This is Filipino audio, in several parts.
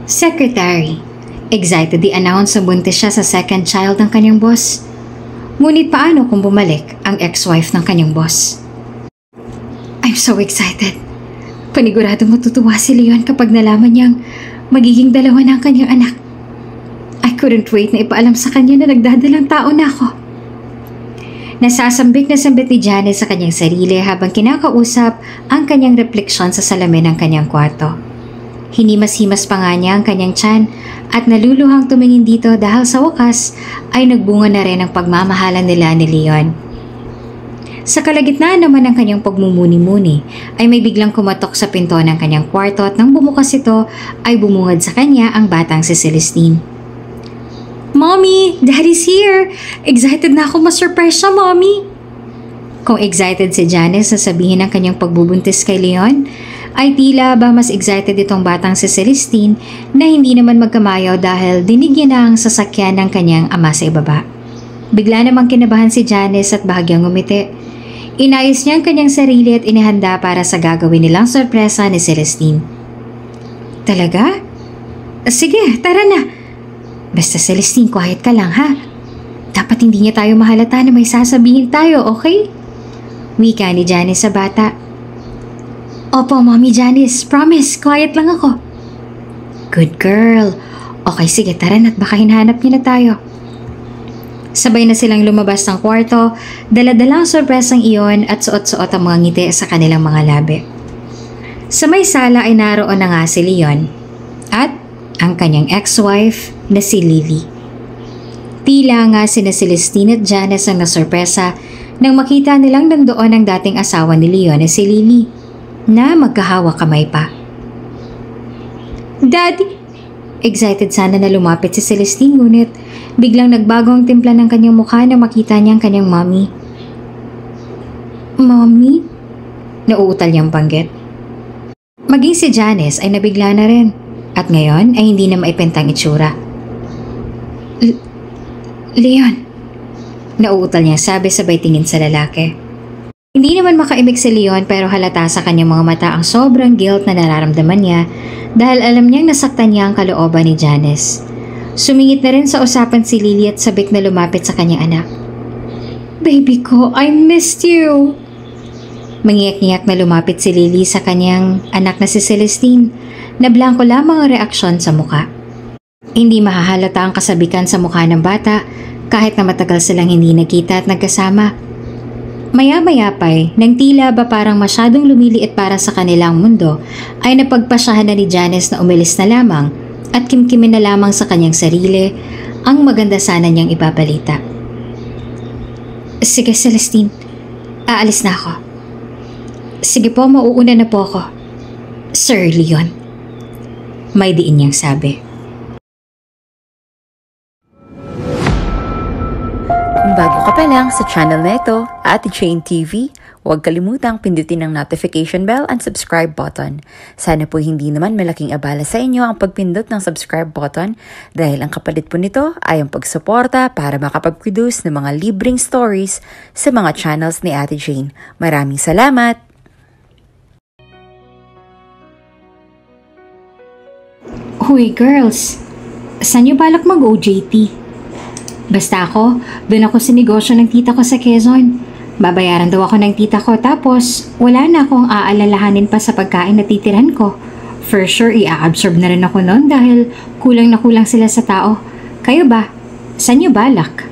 Secretary. Excited i-announce na buntis siya sa second child ng kanyang boss. Ngunit paano kung bumalik ang ex-wife ng kanyang boss? I'm so excited. Paniguradong matutuwa si Leon kapag nalaman niyang magiging dalawa na ang kanyang anak. I couldn't wait na ipaalam sa kanya na nagdadalang tao na ako. Nasasambik na sambit ni Janice sa kanyang sarili habang kinakausap ang kanyang refleksyon sa salamin ng kanyang kwarto. Hinimas-himas pa nga niya ang kanyang tiyan at naluluhang tumingin dito dahil sa wakas ay nagbunga na rin ang pagmamahalan nila ni Leon. Sa kalagitnaan naman ng kanyang pagmumuni-muni ay may biglang kumatok sa pinto ng kanyang kwarto at nang bumukas ito ay bumungad sa kanya ang batang si Celestine. Mommy! Daddy's here! Excited na ako ma-surprise siya, Mommy! Kung excited si Janice sa sabihin ng kanyang pagbubuntis kay Leon, ay tila ba mas excited itong batang si Celestine na hindi naman magkamayaw dahil dinig niya na ang sasakyan ng kanyang ama sa ibaba. Bigla namang kinabahan si Janice at bahagyang ngumiti. Inayos niya ang kanyang sarili at inihanda para sa gagawin nilang sorpresa ni Celestine. Talaga? Sige, tara na! Basta Celestine, quiet ka lang ha. Dapat hindi niya tayo mahalata na may sasabihin tayo, okay? Wika ni Janice sa bata. Opo, Mommy Janice. Promise, quiet lang ako. Good girl. Okay, sige, tara na at baka hinahanap niya na tayo. Sabay na silang lumabas ng kwarto, dala-dala ang sorpresang iyon at suot-suot ang mga ngiti sa kanilang mga labi. Sa may sala ay naroon na nga si Leon at ang kanyang ex-wife na si Lily. Tila nga sina Celestine at Janice ang nasorpresa nang makita nilang nandoon ang dating asawa ni Leon na si Lily na magkahawa kamay pa. Daddy! Excited sana na lumapit si Celestine ngunit biglang nagbago ang timpla ng kanyang mukha nang makita niya ang kanyang mommy. Mommy? Nauutal niyang banggit. Maging si Janice ay nabigla na rin at ngayon ay hindi na maipentang itsura. Leon, nauutal niya sabi sabay tingin sa lalaki. Hindi naman makaimik si Leon pero halata sa kanyang mga mata ang sobrang guilt na nararamdaman niya dahil alam niyang nasaktan niya ang kalooban ni Janice. Sumingit na rin sa usapan si Lily at sabik na lumapit sa kanyang anak. Baby ko, I missed you! Mangiyak-ngiyak na lumapit si Lily sa kanyang anak na si Celestine na blanko lamang ang reaksyon sa muka. Hindi mahahalata ang kasabikan sa mukha ng bata kahit na matagal silang hindi nagkita at nagkasama. Maya-maya pa'y nang tila ba parang masyadong lumiliit para sa kanilang mundo ay napagpasyahan na ni Janice na umilis na lamang at kimkimin na lamang sa kanyang sarili ang maganda sana niyang ibabalita. Sige Celestine, aalis na ako. Sige po, mauuna na po ako. Sir Leon. May diin niyang sabi. Kung bago ka pa lang sa channel na ito, Ate Jane TV, huwag kalimutang pindutin ang notification bell and subscribe button. Sana po hindi naman malaking abala sa inyo ang pagpindot ng subscribe button dahil ang kapalit po nito ay ang pagsuporta para makapag-produce ng mga libreng stories sa mga channels ni Ate Jane. Maraming salamat! Hoy girls, saan niyo balak mag-OJT? Basta ako, doon ako sa negosyo ng tita ko sa Quezon. Babayaran daw ako ng tita ko tapos wala na akong aalalahanin pa sa pagkain na titiran ko. For sure, i-absorb na rin ako noon dahil kulang na kulang sila sa tao. Kayo ba? Saan niyo balak?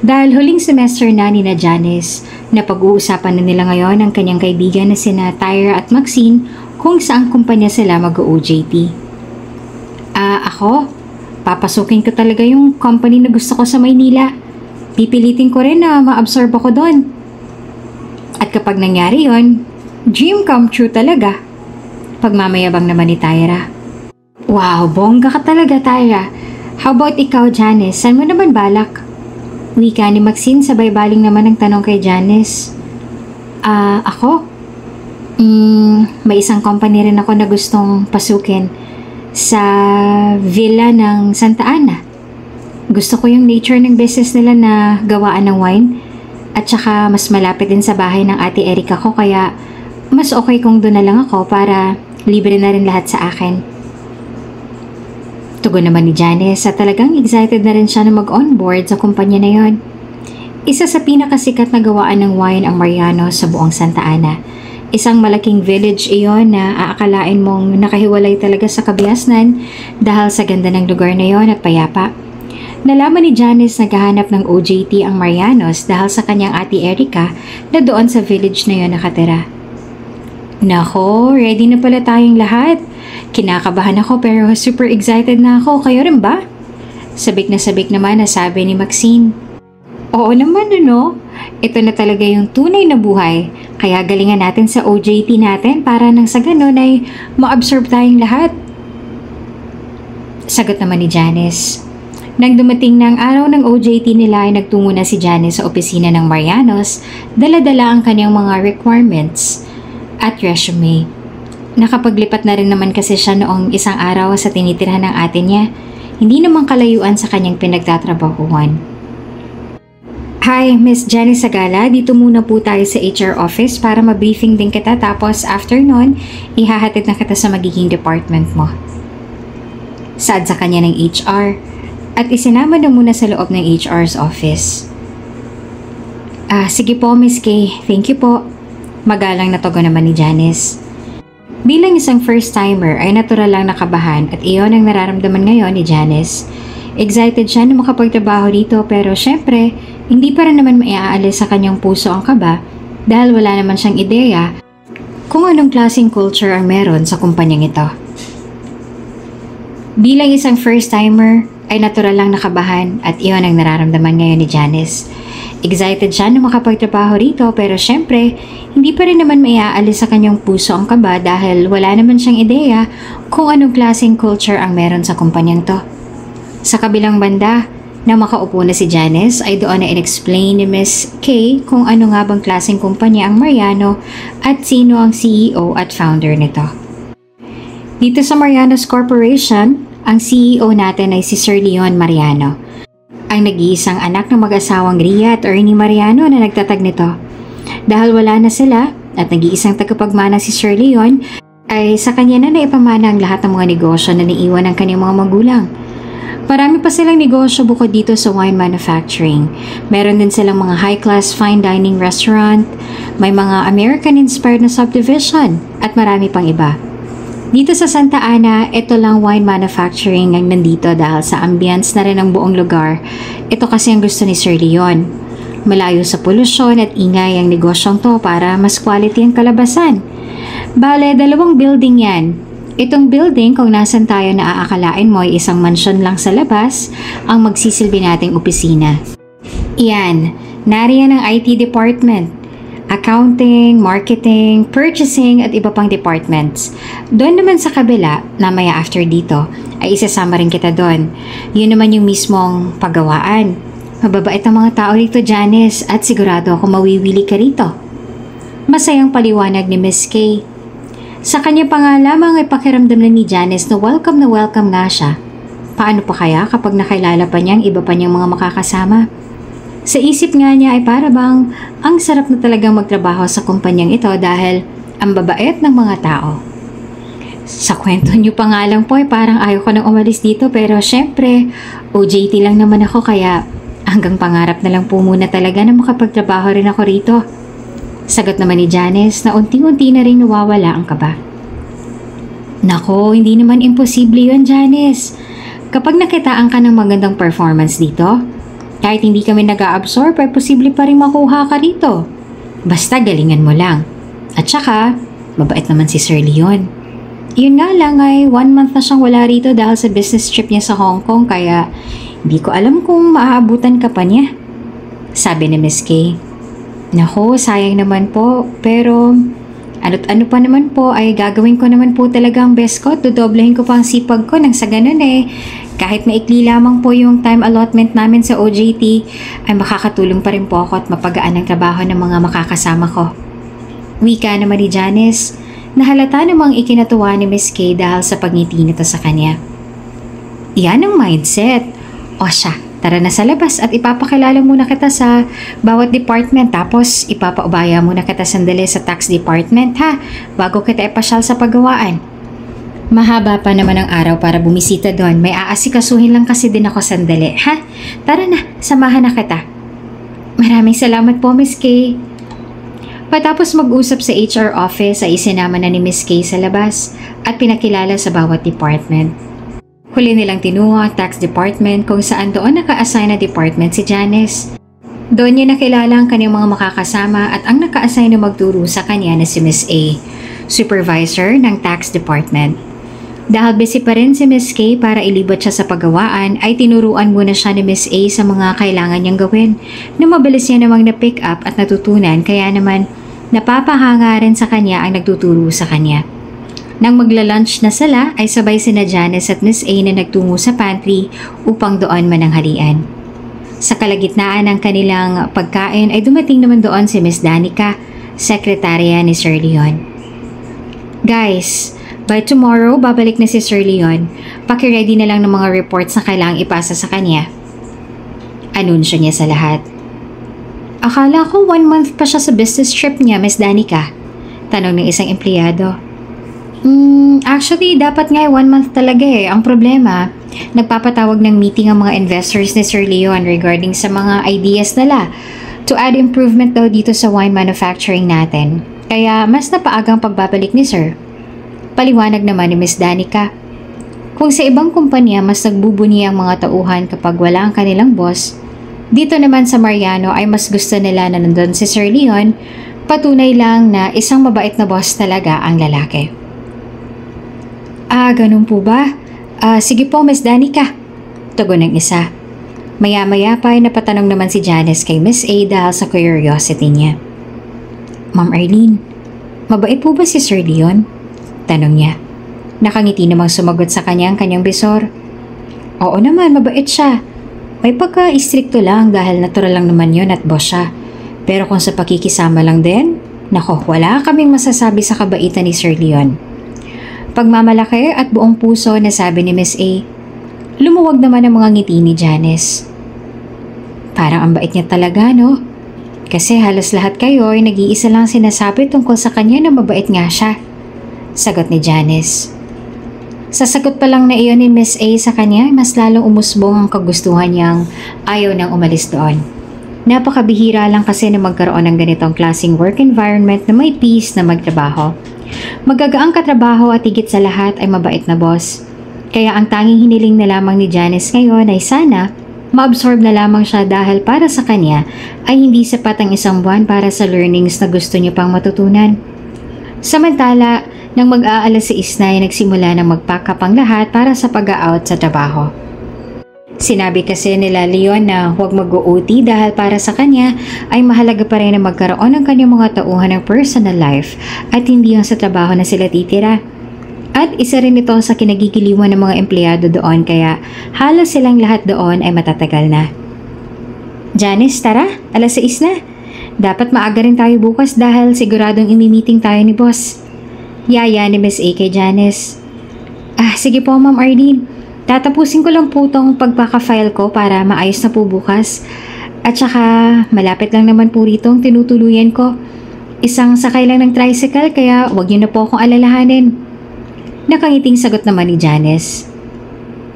Dahil huling semester na ni Janice, na pag-uusapan na nila ngayon ang kanyang kaibigan na sina Tyra at Maxine kung saang kumpanya sila mag-OJT. Ako, papasukin ko talaga yung company na gusto ko sa Maynila. Pipilitin ko rin na ma-absorb ako doon. At kapag nangyari yon, dream come true talaga. Pagmamayabang naman ni Tyra. Wow, bongga ka talaga Tyra. How about ikaw Janice, saan mo naman balak? Wika ni Maxine sabay baling naman ang tanong kay Janice. Ako? May isang company rin ako na gustong pasukin sa villa ng Santa Ana. Gusto ko yung nature ng business nila na gawaan ng wine at saka mas malapit din sa bahay ng ate Erica ko kaya mas okay kung doon na lang ako para libre na rin lahat sa akin. Tugon naman ni Janice at talagang excited na rin siya na mag-onboard sa kumpanya na yon. Isa sa pinakasikat na gawaan ng wine ang Marianos sa buong Santa Ana. Isang malaking village iyon na aakalain mong nakahiwalay talaga sa kabiasnan dahil sa ganda ng lugar na yon at payapa. Nalaman ni Janice na naghahanap ng OJT ang Marianos dahil sa kanyang ate Erica na doon sa village na yon nakatira. Nako, ready na pala tayong lahat. Kinakabahan ako pero super excited na ako. Kayo rin ba? Sabik naman na sabi ni Maxine. Oo naman ano. Ito na talaga yung tunay na buhay. Kaya galingan natin sa OJT natin para nang sa ganun ay ma-absorb tayong lahat. Sagot naman ni Janice. Nang dumating ng araw ng OJT nila ay nagtungo na si Janice sa opisina ng Marianos, dala-dala ang kanyang mga requirements at resume. Nakapaglipat na rin naman kasi siya noong isang araw sa tinitirhan ng ate niya, hindi naman kalayuan sa kanyang pinagtatrabahuhan. Hi, Miss Jenny Sagala, dito muna po tayo sa HR office para ma-briefing din kita tapos after nun, ihahatid na kita sa magiging department mo. Saad sa kanya ng HR at isinama na muna sa loob ng HR's office. Sige po Miss Kay, thank you po. Magalang na tugon naman ni Janice. Bilang isang first-timer ay natural lang nakabahan at iyon ang nararamdaman ngayon ni Janice. Excited siya na makapagtrabaho dito pero syempre, hindi pa rin naman maiaalis sa kanyang puso ang kaba dahil wala naman siyang ideya kung anong klaseng culture ang meron sa kumpanyang ito. Bilang isang first-timer ay natural lang nakabahan at iyon ang nararamdaman ngayon ni Janice. Excited siya na makapagtrabaho rito pero syempre, hindi pa rin naman maiaalis sa kanyang puso ang kaba dahil wala naman siyang ideya kung anong klaseng culture ang meron sa kumpanyang to. Sa kabilang banda, na makaupo na si Janice ay doon na in-explain ni Miss Kay kung ano nga bang klaseng kumpanya ang Mariano at sino ang CEO at founder nito. Dito sa Marianos Corporation, ang CEO natin ay si Sir Leon Mariano. Ang nag-iisang anak ng mag-asawang Ria at Ernie Mariano na nagtatag nito. Dahil wala na sila at nag-iisang tagapagmana si Sir Leon, ay sa kanya na naipamana ang lahat ng mga negosyo na naiwan ng kanyang mga magulang. Marami pa silang negosyo bukod dito sa wine manufacturing. Meron din silang mga high-class fine dining restaurant, may mga American-inspired na subdivision at marami pang iba. Dito sa Santa Ana, ito lang wine manufacturing ang nandito dahil sa ambience na rin ng buong lugar. Ito kasi ang gusto ni Sir Leon. Malayo sa polusyon at ingay ang negosyong to para mas quality ang kalabasan. Bale, 2 building yan. Itong building kung nasan tayo na aakalain mo ay isang mansyon lang sa labas ang magsisilbi nating opisina. Iyan, nariyan ang IT department. Accounting, marketing, purchasing at iba pang departments. Doon naman sa kabila, namaya after dito, ay isasama rin kita doon. Yun naman yung mismong paggawaan. Mababait ang mga tao rito, Janice, at sigurado ako mawiwili ka rito. Masayang paliwanag ni Miss Kay. Sa kanya pa nga lamang ay pakiramdam na ni Janice na welcome nga siya. Paano pa kaya kapag nakilala pa niyang iba pa niyang mga makakasama? Sa isip nga niya ay para bang ang sarap na talagang magtrabaho sa kumpanyang ito dahil ang babait ng mga tao. Sa kwento niyo pa nga lang po ay parang ayaw ko nang umalis dito pero syempre OJT lang naman ako kaya hanggang pangarap na lang po muna talaga na makapagtrabaho rin ako rito. Sagot naman ni Janice na unti-unti na rin nawawala ang kaba. Nako, hindi naman imposible yun, Janice. Kapag nakitaan ka ng magandang performance dito, kahit hindi kami nag-a-absorb ay posible pa rin makuha ka rito. Basta galingan mo lang. At saka, mabait naman si Sir Leon. Yun nga lang ay 1 month na siyang wala rito dahil sa business trip niya sa Hong Kong kaya hindi ko alam kung maaabutan ka pa niya. Sabi ni Miss Kay. Nako, sayang naman po. Pero ano't ano pa naman po ay gagawin ko naman po talaga ang best ko. Dodoblehin ko pa ang sipag ko nang sa ganun kahit maikli lamang po yung time allotment namin sa OJT, ay makakatulong pa rin po ako at mapagaan ang trabaho ng mga makakasama ko. Wika naman ni Janice, nahalata namang ikinatuwa ni Miss Kay dahil sa pagngiti nito sa kanya. Yan ang mindset. O siya, tara na sa labas at ipapakilala muna kita sa bawat department tapos ipapaubaya muna kita sandali sa tax department ha, bago kita ipasyal sa paggawaan. Mahaba pa naman ang araw para bumisita doon. May aasikasuhin lang kasi din ako sandali, ha? Tara na, samahan na kita. Maraming salamat po, Miss Kay. Patapos mag-usap sa HR office ay isinama na ni Miss Kay sa labas at pinakilala sa bawat department. Huli nilang tinungo ang tax department kung saan doon naka-assign na department si Janice. Doon niya nakilala ang kanyang mga makakasama at ang naka-assign na magturo sa kanya na si Miss A, supervisor ng tax department. Dahil busy pa rin si Miss K para ilibot siya sa paggawaan ay tinuruan muna siya ni Miss A sa mga kailangan niyang gawin na mabilis niya namang na-pick up at natutunan kaya naman napapahanga rin sa kanya ang nagtuturo sa kanya. Nang magla-lunch na sila ay sabay sina Janice at Miss A na nagtungo sa pantry upang doon mananghalian. Sa kalagitnaan ng kanilang pagkain ay dumating naman doon si Miss Danica, sekretarya ni Sir Leon. Guys, by tomorrow, babalik na si Sir Leon. Paki-ready na lang ng mga reports na kailangang ipasa sa kanya. Anunsyo niya sa lahat. Akala ko 1 month pa siya sa business trip niya, Miss Danica. Tanong ng isang empleyado. Actually, dapat nga 1 month talaga eh. Ang problema, nagpapatawag ng meeting ang mga investors ni Sir Leon regarding sa mga ideas nila to add improvement daw dito sa wine manufacturing natin. Kaya mas napaagang pagbabalik ni Sir. Paliwanag naman ni Miss Danica. Kung sa ibang kumpanya mas nagbubuni ang mga tauhan kapag wala ang kanilang boss, dito naman sa Mariano ay mas gusto nila na nandun si Sir Leon, patunay lang na isang mabait na boss talaga ang lalaki. Ganun po ba? Sige po, Miss Danica. Tugon ng isa. Maya-maya pa ay napatanong naman si Janice kay Miss A dahil sa curiosity niya. Ma'am Arlene, mabait po ba si Sir Leon? Tanong niya. Nakangiti namang sumagot sa kanya ang kanyang bisor. Oo naman, mabait siya. May pagka-istrikto lang dahil natural lang naman yon at boss siya. Pero kung sa pakikisama lang din, nako, wala kaming masasabi sa kabaitan ni Sir Leon. Pagmamalaki at buong puso na sabi ni Miss A. Lumuwag naman ang mga ngiti ni Janice. Parang ang bait niya talaga, no? Kasi halos lahat kayo ay nag-iisa lang sinasabi tungkol sa kanya na mabait nga siya. Sagot ni Janice. Sa sagot pa lang na iyon ni Miss A sa kanya, mas lalong umusbong ang kagustuhan niyang ayaw nang umalis doon. Napakabihira lang kasi na magkaroon ng ganitong klaseng work environment na may peace na magtrabaho. Magagaang katrabaho at higit sa lahat ay mabait na boss. Kaya ang tanging hiniling na lamang ni Janice ngayon ay sana ma-absorb na lamang siya dahil para sa kanya ay hindi sapat ang 1 buwan para sa learnings na gusto niya pang matutunan. Samantala, nang mag-aalas 6 na ay nagsimula na mag-pack up ang lahat para sa pag-out sa trabaho. Sinabi kasi nila Leon na huwag mag-OT dahil para sa kanya ay mahalaga pa rin na magkaroon ng kanyang mga tauhan ng personal life at hindi yung sa trabaho na sila titira. At isa rin ito sa kinagigiliwan ng mga empleyado doon kaya halos silang lahat doon ay matatagal na. Janice, tara, alas 6 na. Dapat maaga rin tayo bukas dahil siguradong imi-meeting tayo ni boss. Yaya ni Miss A kay Janice. Sige po, Ma'am Arlene. Tatapusin ko lang po tong pagpaka-file ko para maayos na po bukas. At saka malapit lang naman po rito ang tinutuluyan ko. Isang sakay lang ng tricycle kaya wag niyo na po akong alalahanin. Nakangiting sagot naman ni Janice.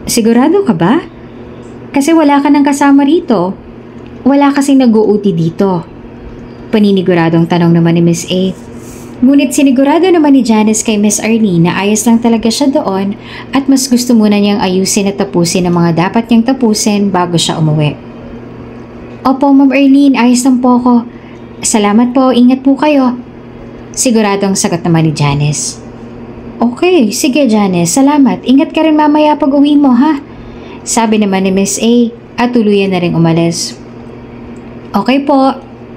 Sigurado ka ba? Kasi wala ka nang kasama rito. Wala kasing nag-OT dito. Paniniguradong tanong naman ni Miss A. Ngunit sinigurado naman ni Janice kay Miss Arlene na ayos lang talaga siya doon at mas gusto muna niyang ayusin at tapusin ang mga dapat niyang tapusin bago siya umuwi. Opo, Ma'am Arlene, ayos lang po ako. Salamat po, ingat po kayo. Siguradong sagot naman ni Janice. Okay, sige Janice, salamat. Ingat ka rin mamaya pag uwi mo, ha? Sabi naman ni Miss A at tuluyan na rin umalis. Okay po,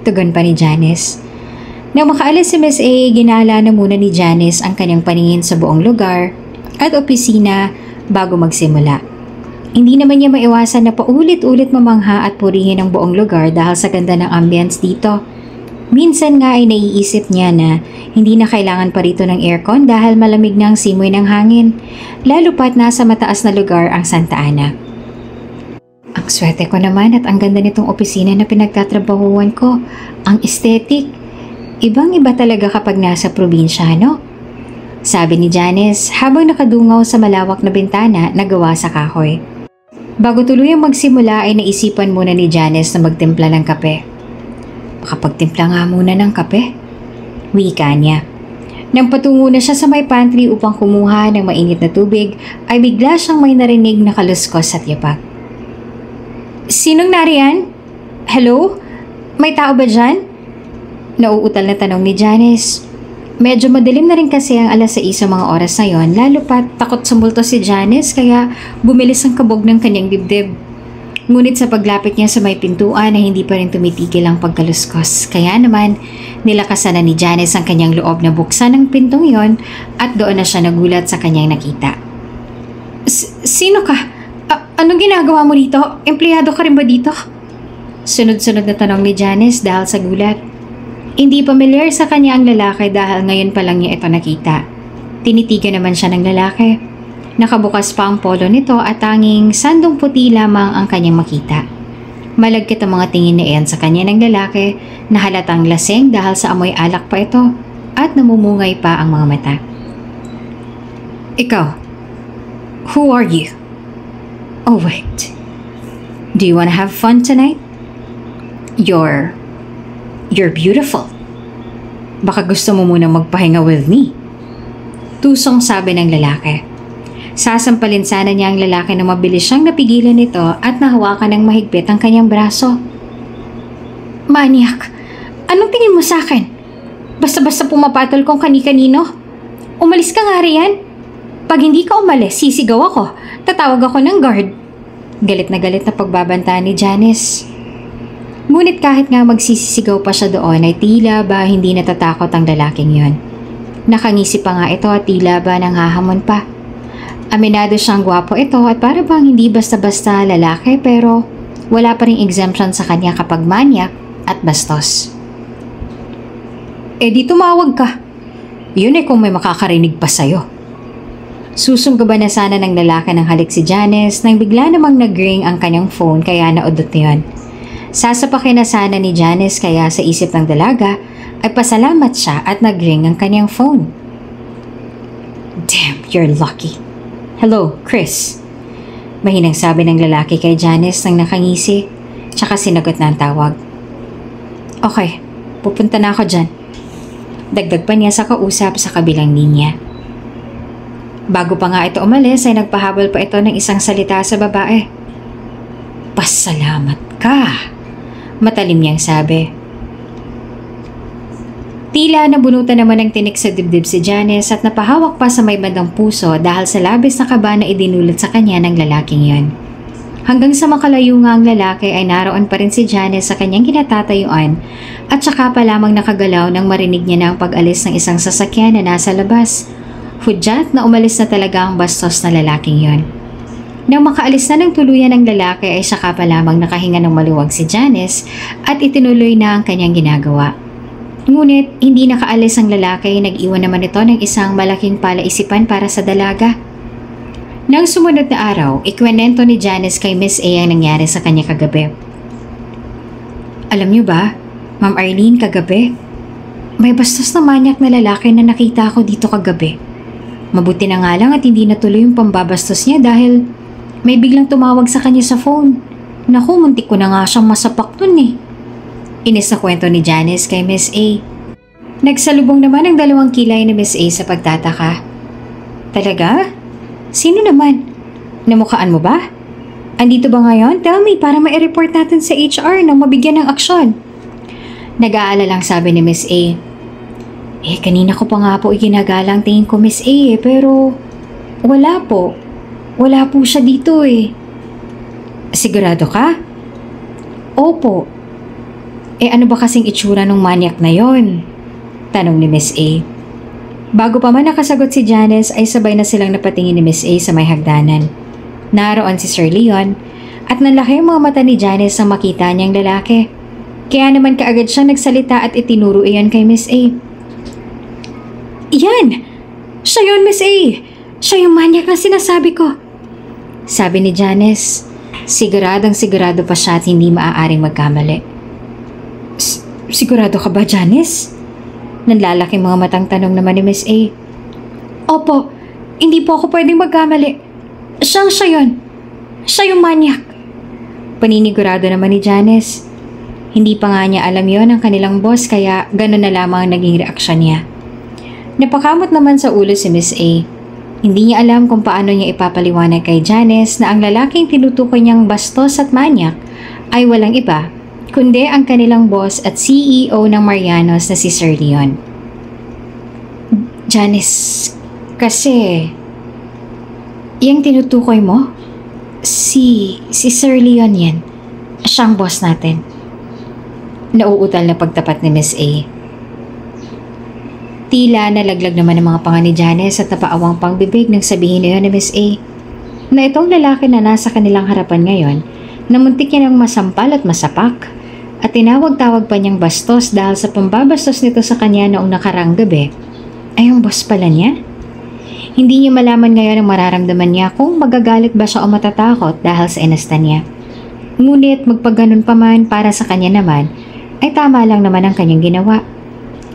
tugon pa ni Janice. Nang makaalis si Miss A, ginala na muna ni Janice ang kanyang paningin sa buong lugar at opisina bago magsimula. Hindi naman niya maiwasan na paulit-ulit mamangha at purihin ang buong lugar dahil sa ganda ng ambience dito. Minsan nga ay naiisip niya na hindi na kailangan pa rito ng aircon dahil malamig na ang simoy ng hangin, lalo pat nasa mataas na lugar ang Santa Ana. Ang swerte ko naman at ang ganda nitong opisina na pinagtatrabahuan ko. Ang aesthetic. Ibang-iba talaga kapag nasa probinsya, no? Sabi ni Janice habang nakadungaw sa malawak na bintana na gawa sa kahoy. Bago tuluyang magsimula ay naisipan muna ni Janice na magtimpla ng kape. Makapagtimpla nga muna ng kape? Wika niya. Nang patungo na siya sa may pantry upang kumuha ng mainit na tubig, ay bigla siyang may narinig na kaluskos at yapak. Sinong nariyan? Hello? May tao ba dyan? Nauutal na tanong ni Janice. Medyo madilim na rin kasi ang 6:00 sa mga oras na yon, lalo pat takot sumulto si Janice kaya bumilis ang kabog ng kanyang dibdib. Ngunit sa paglapit niya sa may pintuan ay hindi pa rin tumitigil ang pagkaluskos. Kaya naman, nilakasan na ni Janice ang kanyang loob na buksan ang pintong yon at doon na siya nagulat sa kanyang nakita. Sino ka? Anong ginagawa mo dito? Empleyado ka rin ba dito? Sunod-sunod na tanong ni Janice dahil sa gulat. Hindi pamilyar sa kanya ang lalaki dahil ngayon pa lang niya ito nakita. Tinitigan naman siya ng lalaki. Nakabukas pa ang polo nito at tanging sandong puti lamang ang kanyang makita. Malagkit ang mga tingin ni Ian sa kanya ng lalaki na halatang lasing dahil sa amoy alak pa ito at namumungay pa ang mga mata. Ikaw, who are you? Oh wait, do you want to have fun tonight? You're beautiful. Baka gusto mo muna magpahinga with me. Tusong sabi ng lalaki. Sasampalin sana niya ang lalaki na mabilis siyang napigilan nito at nahawakan ng mahigpit ang kanyang braso. Maniac! Anong tingin mo sa akin? Basta-basta pumapatol kong kani-kanino? Umalis ka nga riyan. Pag hindi ka umalis, sisigaw ako. Tatawag ako ng guard. Galit na pagbabanta ni Janice. Ngunit kahit nga magsisisigaw pa siya doon ay tila ba hindi natatakot ang lalaking yon. Nakangisi pa nga ito at tila ba nanghahamon pa. Aminado siyang gwapo ito at para bang hindi basta-basta lalaki pero wala pa ring exemption sa kanya kapag manyak at bastos. Di tumawag ka. Yun kung may makakarinig pa sa'yo. Susunggaban na sana ng lalaki ng halik si Janice nang bigla namang nag-ring ang kanyang phone kaya naudot niyon. Sasapakin na sana ni Janice kaya sa isip ng dalaga ay pasalamat siya at nag-ring ang kanyang phone. Damn, you're lucky. Hello, Chris. Mahinang sabi ng lalaki kay Janice nang nakangisi, tsaka sinagot na ang tawag. Okay, pupunta na ako dyan. Dagdag pa niya sa kausap sa kabilang linya. Bago pa nga ito umalis ay nagpahabol pa ito ng isang salita sa babae. Pasalamat ka! Matalim niyang sabi. Tila nabunutan naman ng tinik sa dibdib si Janice at napahawak pa sa may bandang puso dahil sa labis na kaba na idinulot sa kanya ng lalaking yon. Hanggang sa makalayo nga ang lalaki ay naroon pa rin si Janice sa kanyang kinatatayuan at saka pa lamang nakagalaw nang marinig niya na ang pag-alis ng isang sasakyan na nasa labas. Hudyat na umalis na talaga ang bastos na lalaking yon. Nang makaalis na ng tuluyan ng lalaki ay saka pa lamang nakahinga ng maluwag si Janice at itinuloy na ang kanyang ginagawa. Ngunit hindi nakaalis ang lalaki, nag-iwan naman ito ng isang malaking palaisipan para sa dalaga. Nang sumunod na araw, ikwenento ni Janice kay Miss A ang nangyari sa kanya kagabi. Alam niyo ba, Ma'am Arlene, kagabi, may bastos na manyak na lalaki na nakita ko dito kagabi. Mabuti na nga lang at hindi natuloy yung pambabastos niya dahil may biglang tumawag sa kanya sa phone. Naku, muntik ko na nga siyang masapak nun eh. Inis na kwento ni Janice kay Miss A. Nagsalubong naman ang 2 kilay ni Miss A sa pagtataka. Talaga? Sino naman? Namukhaan mo ba? Andito ba ngayon? Tell me para ma-report natin sa HR nang mabigyan ng aksyon. Nag-aalalang sabi ni Miss A. Kanina ko pa nga po iginagalang tingin ko Miss A pero wala po. Wala po siya dito eh. Sigurado ka? Opo. Ano ba kasing itsura ng manyak na yon? Tanong ni Miss A. Bago pa man nakasagot si Janice ay sabay na silang napatingin ni Miss A sa may hagdanan. Naroon si Sir Leon at nanlaki ang mga mata ni Janice nang makita niyang lalaki. Kaya naman kaagad siyang nagsalita at itinuro iyon kay Miss A. Yan! Siya yun, Miss A! Siya yung manyak na sinasabi ko. Sabi ni Janice, siguradong sigurado pa siya at hindi maaaring magkamali. Sigurado ka ba, Janice? Nanlalaking mga matang tanong naman ni Miss A. Opo, hindi po ako pwedeng magkamali. Siya yun. Siya yung manyak. Paninigurado naman ni Janice. Hindi pa nga niya alam yon ng kanilang boss kaya gano'n na lamang ang naging reaksyon niya. Napakamot naman sa ulo si Miss A. Hindi niya alam kung paano niya ipapaliwanag kay Janice na ang lalaking tinutukoy niyang bastos at manyak ay walang iba, kundi ang kanilang boss at CEO ng Marianos na si Sir Leon. Janice, kasi yung tinutukoy mo, si Sir Leon yan. Siyang boss natin. Nauutal na pagtapat ni Miss A. Tila nalaglag naman ang mga panga ni Janice at napaawang pang bibig nang sabihin na yun ni Miss A na itong lalaki na nasa kanilang harapan ngayon na muntik niya ng masampal at masapak at tinawag-tawag pa niyang bastos dahil sa pambabastos nito sa kanya noong nakarang gabi ay yung boss pala niya. Hindi niya malaman ngayon ang mararamdaman niya kung magagalit ba siya o matatakot dahil sa inasta niya. Ngunit magpaganon pa man para sa kanya naman ay tama lang naman ang kanyang ginawa.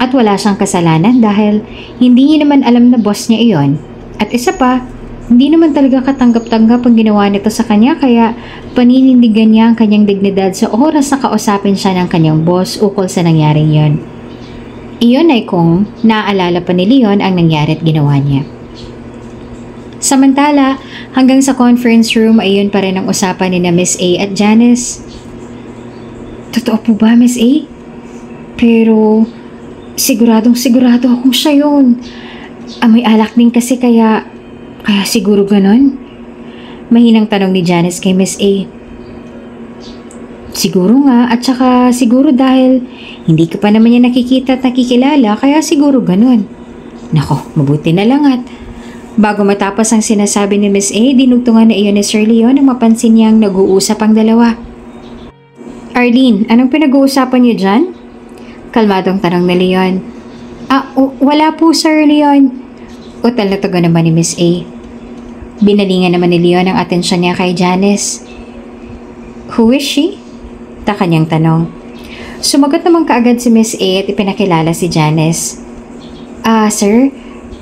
At wala siyang kasalanan dahil hindi niya naman alam na boss niya iyon. At isa pa, hindi naman talaga katanggap-tanggap ang ginawa nito sa kanya kaya paninindigan niya ang kanyang dignidad sa oras na kausapin siya ng kanyang boss ukol sa nangyaring yon. Iyon ay kung naaalala pa ni Leon ang nangyari at ginawa niya. Samantala, hanggang sa conference room ay yun pa rin ang usapan ni na Miss A at Janice. Totoo po ba, Miss A? Pero sigurado akong siya yun. May alak din kasi kaya siguro ganon? Mahinang tanong ni Janice kay Miss A. Siguro nga at saka siguro dahil hindi ka pa naman niya nakikita at nakikilala kaya siguro ganon. Nako, mabuti na lang at bago matapos ang sinasabi ni Miss A, dinugtungan na iyon ni Sir Leon nang mapansin niyang nag-uusap ang dalawa. Arlene, anong pinag-uusapan niyo dyan? Kalmadong tanong ni Leon. Wala po Sir Leon. Utal na tugon naman ni Miss A. Binalingan naman ni Leon ang atensyon niya kay Janice. Who is she? Ta kanyang tanong. Sumagot naman kaagad si Miss A at ipinakilala si Janice. Sir,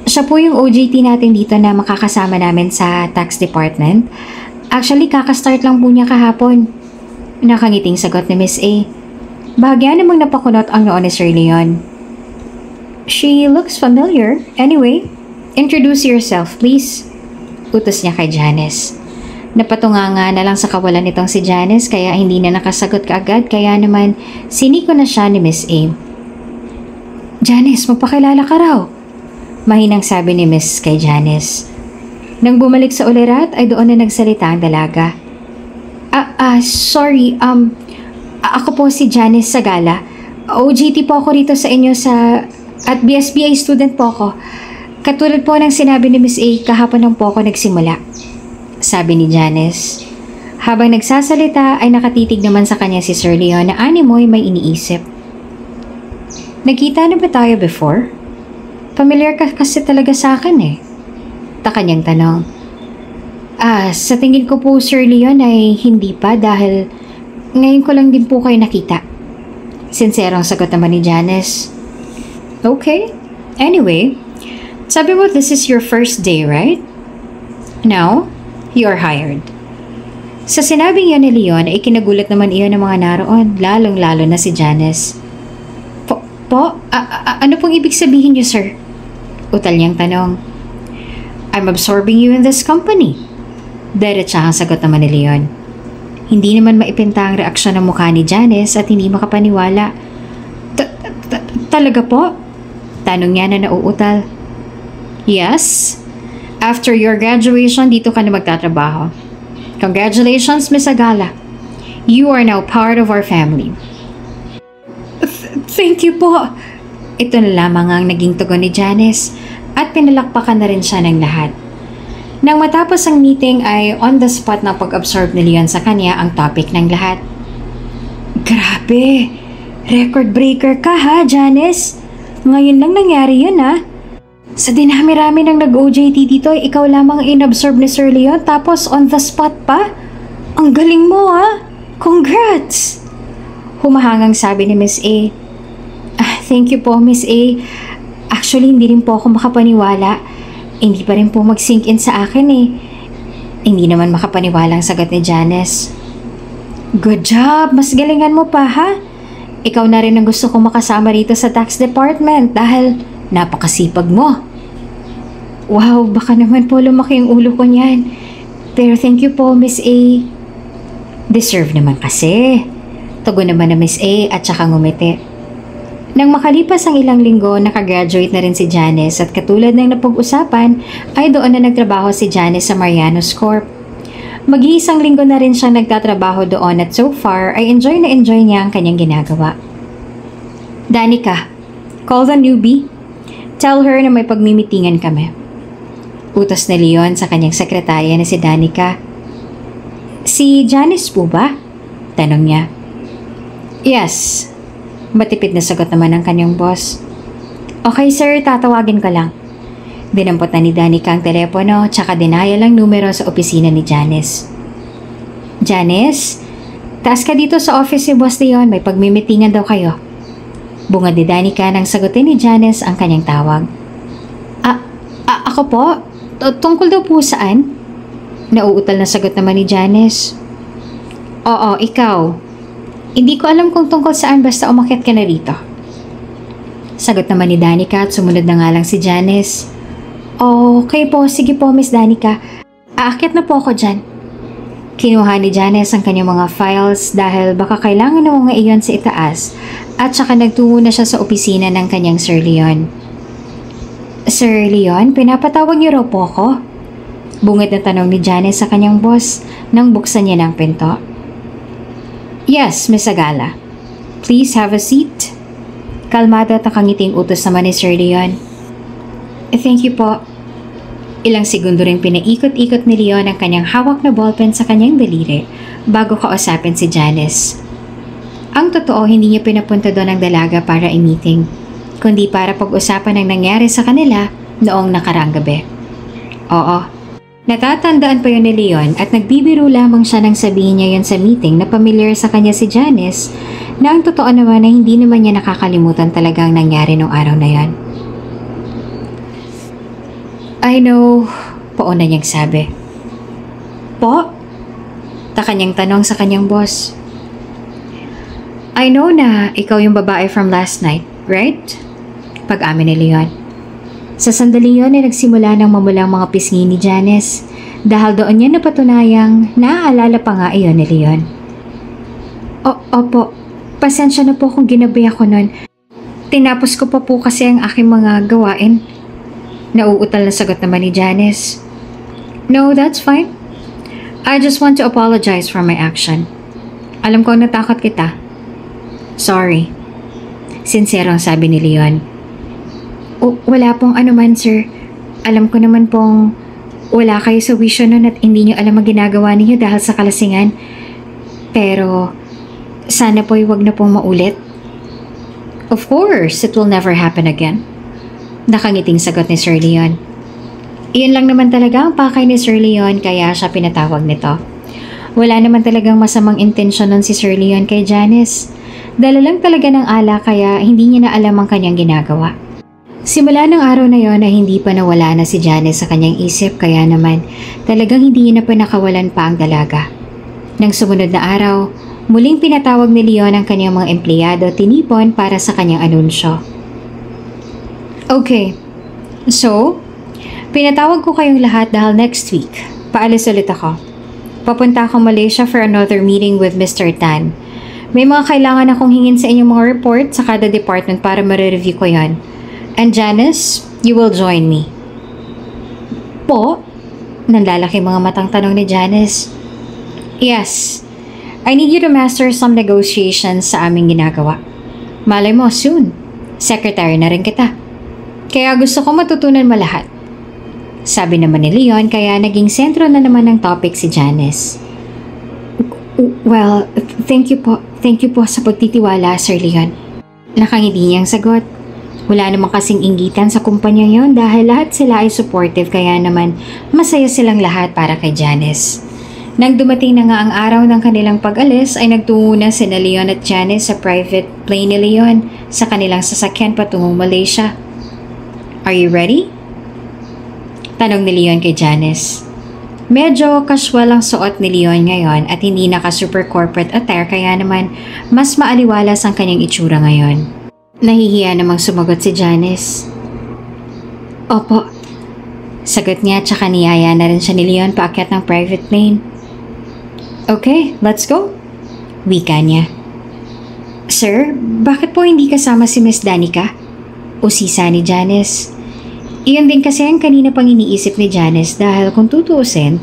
siya po yung OJT natin dito na makakasama namin sa tax department. Actually, kakastart lang po niya kahapon. Nakangiting sagot ni Miss A. Bahagya namang napakunot ang noon ni Sir Leon. She looks familiar. Anyway, introduce yourself, please. Utos niya kay Janice. Napatunganga na lang sa kawalan nitong si Janice kaya hindi na nakasagot kaagad kaya naman siniko na siya ni Miss A. Janice, magpakilala ka raw. Mahinang sabi ni Miss kay Janice. Nang bumalik sa ulirat ay doon na nagsalita ang dalaga. Sorry, ako po si Janice Sagala. OJT po ako rito sa inyo at BSBA student po ako. Katulad po ng sinabi ni Miss A, kahapon lang po ako nagsimula. Sabi ni Janice. Habang nagsasalita ay nakatitig naman sa kanya si Sir Leon na animoy may iniisip. Nagkita na ba tayo before? Familiar ka kasi talaga sa akin eh. Ta kanyang tanong. Sa tingin ko po Sir Leon ay hindi pa dahil ngayon ko lang din po kayo nakita. Sinserong sagot naman ni Janice. Okay. Anyway, sabi mo this is your first day, right? Now, you're hired. Sa sinabing yun ni Leon ay kinagulat naman iyon ng mga naroon, lalong-lalo na si Janice. Ano pong ibig sabihin niyo, sir? Utal niyang tanong. I'm absorbing you in this company. Diretsahang sagot naman ni Leon. Hindi naman maipinta ang reaksyon ng mukha ni Janice at hindi makapaniwala. Talaga po? Tanong niya na nauutal. Yes. After your graduation, dito ka na magtatrabaho. Congratulations, Miss Agala. You are now part of our family. Thank you po. Ito na lamang ang naging tugon ni Janice at pinalakpakan na rin siya ng lahat. Nang matapos ang meeting ay on the spot na pag-absorb ni Leon sa kanya ang topic ng lahat. Grabe! Record breaker ka ha, Janice? Ngayon lang nangyari yun ha? Sa dinami-rami ng nag-OJT dito ay ikaw lamang in-absorb ni Sir Leon tapos on the spot pa? Ang galing mo ha? Congrats! Humahangang sabi ni Miss A. Thank you po, Miss A. Actually, hindi rin po ako makapaniwala. Hindi pa rin po mag-sink in sa akin eh. Hindi naman makapaniwalang sagot ni Janice. Good job! Mas galingan mo pa ha? Ikaw na rin ang gusto kong makasama rito sa tax department dahil napakasipag mo. Wow, baka naman po lumaki ang ulo ko niyan. Pero thank you po, Miss A. Deserve naman kasi. Tugon naman na Miss A at saka ngumiti. Nang makalipas ang ilang linggo, nakagraduate na rin si Janice at katulad ng napag-usapan ay doon na nagtrabaho si Janice sa Marianos Corp. Mag-iisang linggo na rin siyang nagtatrabaho doon at so far ay enjoy niya ang kanyang ginagawa. Danica, call the newbie. Tell her na may pagmimitingan kami. Utos ni Leon sa kanyang sekretarya na si Danica. Si Janice po ba? Tanong niya. Yes. Matipid na sagot naman ng kanyang boss. Okay sir, tatawagin ko lang. Dinampot na ni Danica ang telepono tsaka dinayal ang numero sa opisina ni Janice. Janice, taas ka dito sa office si Boss Leon, may pagmimitingan daw kayo. Bungad ni Danica nang sagutin ni Janice ang kanyang tawag. Ako po? Tungkol daw po saan? Nauutal na sagot naman ni Janice. Oo, ikaw. Hindi ko alam kung tungkol saan basta umakyat ka na rito. Sagot naman ni Danica at sumunod na nga lang si Janice. Okay po, sige po Miss Danica. Aakyat na po ako dyan. Kinuha ni Janice ang kanyang mga files dahil baka kailangan na mga iyon sa itaas at saka nagtungo na siya sa opisina ng kanyang Sir Leon. Sir Leon, pinapatawag niyo raw po ako? Bungad na tanong ni Janice sa kanyang boss nang buksan niya ng pinto. Yes, Miss Agala. Please have a seat. Kalmado at nakangiting utos naman ni Sir Leon. Thank you po. Ilang segundo ring pinaikot-ikot ni Leon ang kanyang hawak na ballpen sa kanyang daliri bago kausapin si Janice. Ang totoo, hindi niya pinapunta doon ang dalaga para i-meeting, kundi para pag-usapan ang nangyari sa kanila noong nakaraang gabi. Oo. Natatandaan pa yun ni Leon at nagbibiro lamang siya nang sabihin niya yun sa meeting na familiar sa kanya si Janice na ang totoo naman na hindi naman niya nakakalimutan talaga ang nangyari noong araw na yan. I know, pauna niyang sabi. Po? Kanyang tanong sa kanyang boss. I know na ikaw yung babae from last night, right? Pag-amin ni Leon. Sa sandali yun ay nagsimula ng mamulang mga pisngi ni Janice dahil doon niya napatunayang naaalala pa nga iyon ni Leon. Opo, pasensya na po kung ginabi ako nun. Tinapos ko pa po kasi ang aking mga gawain. Nauutal na sagot naman ni Janice. No, that's fine. I just want to apologize for my action. Alam ko natakot kita. Sorry. Sinserong sabi ni Leon. Wala pong anuman, sir. Alam ko naman pong wala kayo sa wisyo nun at hindi niyo alam ang ginagawa niyo dahil sa kalasingan. Pero, sana po'y wag na pong maulit. Of course, it will never happen again. Nakangiting sagot ni Sir Leon. Iyon lang naman talaga ang pakay ni Sir Leon kaya siya pinatawag nito. Wala naman talagang masamang intensyon nun si Sir Leon kay Janice. Dala lang talaga ng ala kaya hindi niya na alam ang kanyang ginagawa. Simula ng araw na yon ay hindi pa nawala na si Janice sa kanyang isip kaya naman talagang hindi niya na pinakawalan pa ang dalaga. Nang sumunod na araw, muling pinatawag ni Leon ang kanyang mga empleyado tinipon para sa kanyang anunsyo. Okay, so, pinatawag ko kayong lahat dahil next week, paalis ulit ako. Papunta akong Malaysia for another meeting with Mr. Tan. May mga kailangan akong hingin sa inyong mga report sa kada department para ma-review ko yon. And Janice, you will join me. Po? Nanlalaki mga matang tanong ni Janice. Yes. I need you to master some negotiations sa aming ginagawa. Malay mo, soon. Secretary na rin kita. Kaya gusto ko matutunan mo lahat. Sabi naman ni Leon kaya naging sentro na naman ng topic si Janice. Well, thank you po. Thank you po sa pagtitiwala, Sir Leon. Nakangiti niyang sagot. Wala namang kasing inggitan sa kumpanya yon dahil lahat sila ay supportive kaya naman masaya silang lahat para kay Janice. Nang dumating na nga ang araw ng kanilang pag-alis ay nagtungo na sina Leon at Janice sa private plane ni Leon sa kanilang sasakyan patungong Malaysia. Are you ready? Tanong ni Leon kay Janice. Medyo casual ang suot ni Leon ngayon at hindi naka super corporate attire kaya naman mas maaliwalas ang kanyang itsura ngayon. Nahihiya namang sumagot si Janice. Opo. Sagot niya tsaka niyaya na rin siya ni Leon paakyat ng private plane. Okay, let's go. Wika niya. Sir, bakit po hindi kasama si Miss Danica? Usisa ni Janice. Iyon din kasi ang kanina pang iniisip ni Janice dahil kung tutuusin,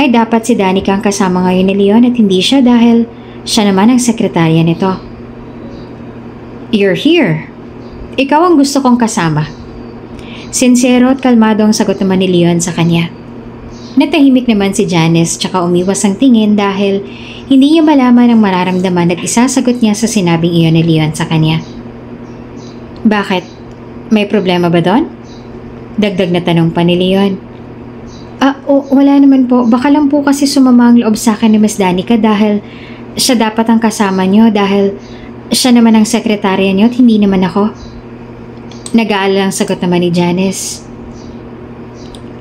ay dapat si Danica ang kasama ngayon ni Leon at hindi siya dahil siya naman ang sekretarya nito. You're here. Ikaw ang gusto kong kasama. Sincero at kalmado ang sagot naman ni Leon sa kanya. Natahimik naman si Janice tsaka umiwas ang tingin dahil hindi niya malaman ang mararamdaman at isasagot niya sa sinabing iyon ni Leon sa kanya. Bakit? May problema ba doon? Dagdag na tanong pa ni Leon. Wala naman po. Baka lang po kasi sumama ang loob sa akin ni Miss Danica dahil siya dapat ang kasama niyo dahil siya naman ang sekretarya niyo at hindi naman ako. Nag-aalala ang sagot naman ni Janice.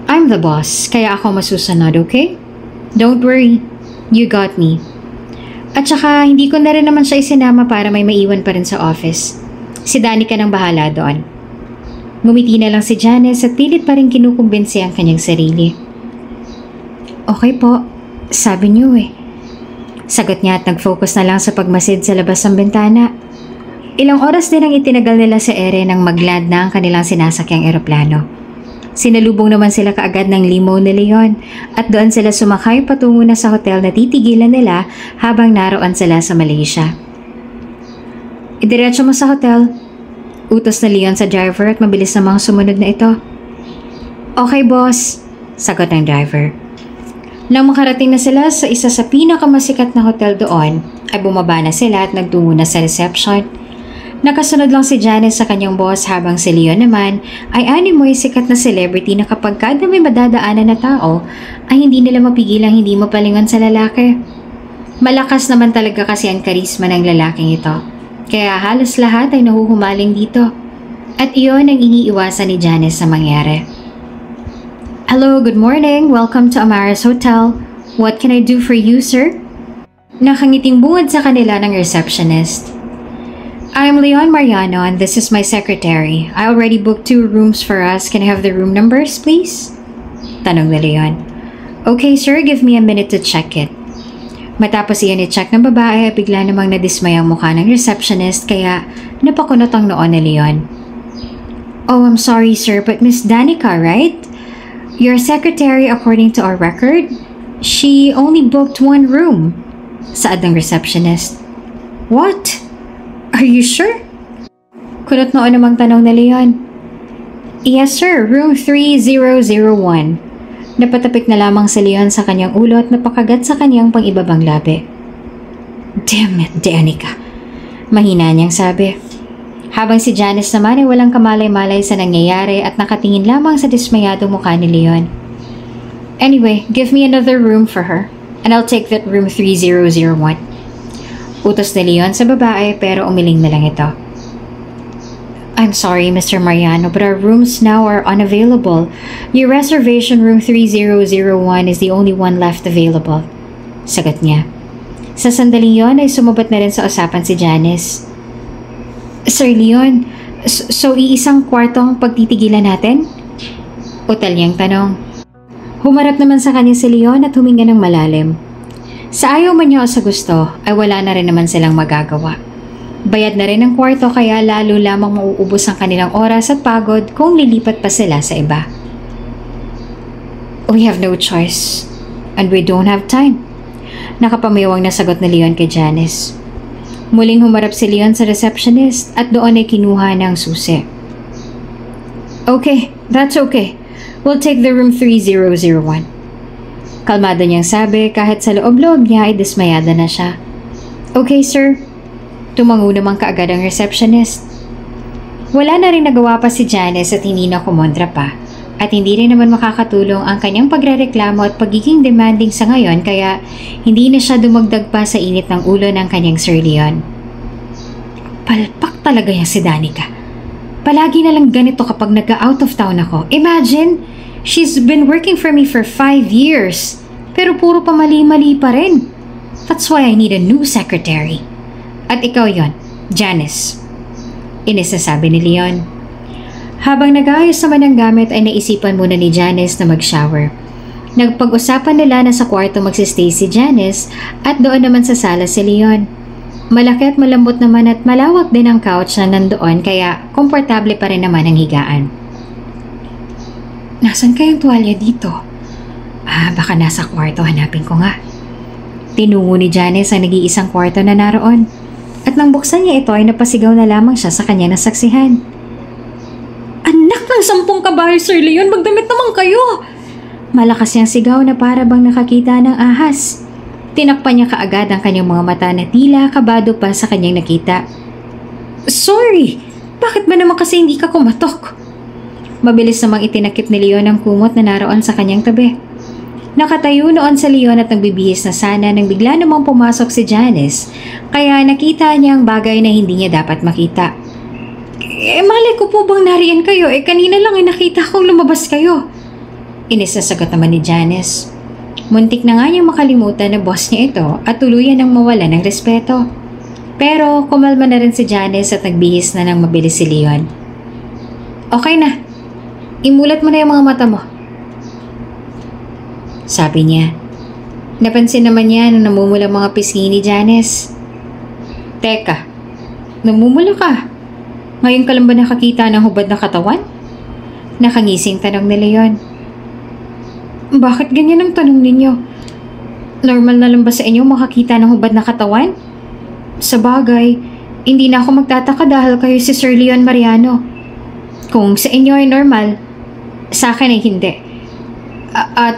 I'm the boss, kaya ako masusunod, okay? Don't worry. You got me. At saka, hindi ko na rin naman siya isinama para may maiwan pa rin sa office. Si Danica nang bahala doon. Ngumiti na lang si Janice at pilit pa rin kinukumbinsi ang kanyang sarili. Okay po, sabi niyo eh. Sagot niya at nag-focus na lang sa pagmasid sa labas ng bintana. Ilang oras din ang itinagal nila sa ere nang mag-land na ang kanilang sinasakyang eroplano. Sinalubong naman sila kaagad ng limo ni Leon at doon sila sumakay patungo na sa hotel na titigilan nila habang naroon sila sa Malaysia. Idiretso mo sa hotel. Utos na Leon sa driver at mabilis namang sumunod na ito. Okay boss, sagot ng driver. Nang makarating na sila sa isa sa pinakamasikat na hotel doon, ay bumaba na sila at nagtungo na sa reception. Nakasunod lang si Janice sa kanyang boss habang si Leon naman ay animoy sikat na celebrity na kapag kada may madadaanan na tao ay hindi nila mapigilang hindi mapalingon sa lalaki. Malakas naman talaga kasi ang karisma ng lalaking ito. Kaya halos lahat ay nahuhumaling dito. At iyon ang iniiwasan ni Janice sa mangyari. Hello, good morning. Welcome to Amaris Hotel. What can I do for you, sir? Nakangiting bungad sa kanila ng receptionist. I'm Leon Mariano and this is my secretary. I already booked 2 rooms for us. Can I have the room numbers, please? Tanong ni Leon. Okay, sir. Give me a minute to check it. Matapos iyan i-check ng babae, bigla namang nadismay ang mukha ng receptionist kaya napakunot ang noon ni Leon. Oh, I'm sorry sir, but Miss Danica, right? Your secretary according to our record, she only booked 1 room. Saad ng receptionist. What? Are you sure? Kunot noon namang tanong ni Leon. Yes sir, room 3001. Napatapik na lamang si Leon sa kanyang ulo at napakagat sa kanyang pang-ibabang labi. Damn it, Danica. Mahina niyang sabi. Habang si Janice naman ay walang kamalay-malay sa nangyayari at nakatingin lamang sa dismayadong mukha ni Leon. Anyway, give me another room for her and I'll take that room 3001. Utos ni Leon sa babae pero umiling na lang ito. I'm sorry, Mr. Mariano, but our rooms now are unavailable. Your reservation room 3001 is the only one left available. Sagot niya. Sa sandaling yon ay sumabat na rin sa usapan si Janice. Sir Leon, so iisang kwarto ang pagtitigilan natin? Utal niyang tanong. Humarap naman sa kanya si Leon at huminga ng malalim. Sa ayaw man niya o sa gusto, ay wala na rin naman silang magagawa. Bayad na rin ang kwarto kaya lalo lamang mauubos ang kanilang oras at pagod kung lilipat pa sila sa iba. We have no choice and we don't have time. Nakapamiwang na sagot ni Leon kay Janice. Muling humarap si Leon sa receptionist at doon ay kinuha ng susi. Okay, that's okay. We'll take the room 3001. Kalmado niyang sabi kahit sa loob-loob niya ay dismayada na siya. Okay sir. Tumango naman kaagad ang receptionist. Wala na rin nagawa pa si Janice at hindi na kumontra pa. At hindi rin naman makakatulong ang kanyang pagrereklamo at pagiging demanding sa ngayon kaya hindi na siya dumagdag pa sa init ng ulo ng kanyang Sir Leon. Palpak talaga yan si Danica. Palagi na lang ganito kapag nag-out of town ako. Imagine, She's been working for me for 5 years. Pero puro pa mali-mali pa rin. That's why I need a new secretary. At ikaw yon, Janice. Inisasabi ni Leon. Habang nag-aayos naman ng gamit ay naisipan muna ni Janice na mag-shower. Nagpag-usapan nila na sa kwarto magsistay si Janice at doon naman sa sala si Leon. Malaki at malambot naman at malawak din ang couch na nandoon kaya komportable pa rin naman ang higaan. Nasaan kayong tuwalya dito? Baka nasa kwarto, hanapin ko nga. Tinungo ni Janice ang nag-iisang kwarto na naroon. At nang buksan niya ito ay napasigaw na lamang siya sa kanya nasaksihan. Anak ng 10 kabayo, Sir Leon, magdamit naman kayo! Malakas niyang sigaw na para bang nakakita ng ahas. Tinakpan niya kaagad ang kanyang mga mata na tila kabado pa sa kanyang nakita. Sorry! Bakit ba naman kasi hindi ka kumatok? Mabilis namang itinakip ni Leon ang kumot na naroon sa kanyang tabi. Nakatayo noon sa Leon at nagbibihis na sana nang bigla namang pumasok si Janice, kaya nakita niya ang bagay na hindi niya dapat makita. Malay ko po bang nariyan kayo? Kanina lang nakita kong lumabas kayo. Inisasagot naman ni Janice. Muntik na nga niyang makalimutan na boss niya ito at tuluyan ng mawala ng respeto. Pero kumalma na rin si Janice at nagbihis na ng mabilis si Leon. Okay na. Imulat mo na yung mga mata mo. Sabi niya. Napansin naman niya na namumula mga pisngi ni Janice. Teka, namumula ka? Ngayon ka lang ba nakakita ng hubad na katawan? Nakangising tanong ni Leon. Bakit ganyan ang tanong ninyo? Normal na lang ba sa inyo makakita ng hubad na katawan? Sa bagay, hindi na ako magtataka dahil kayo si Sir Leon Mariano. Kung sa inyo ay normal, sa akin ay hindi. At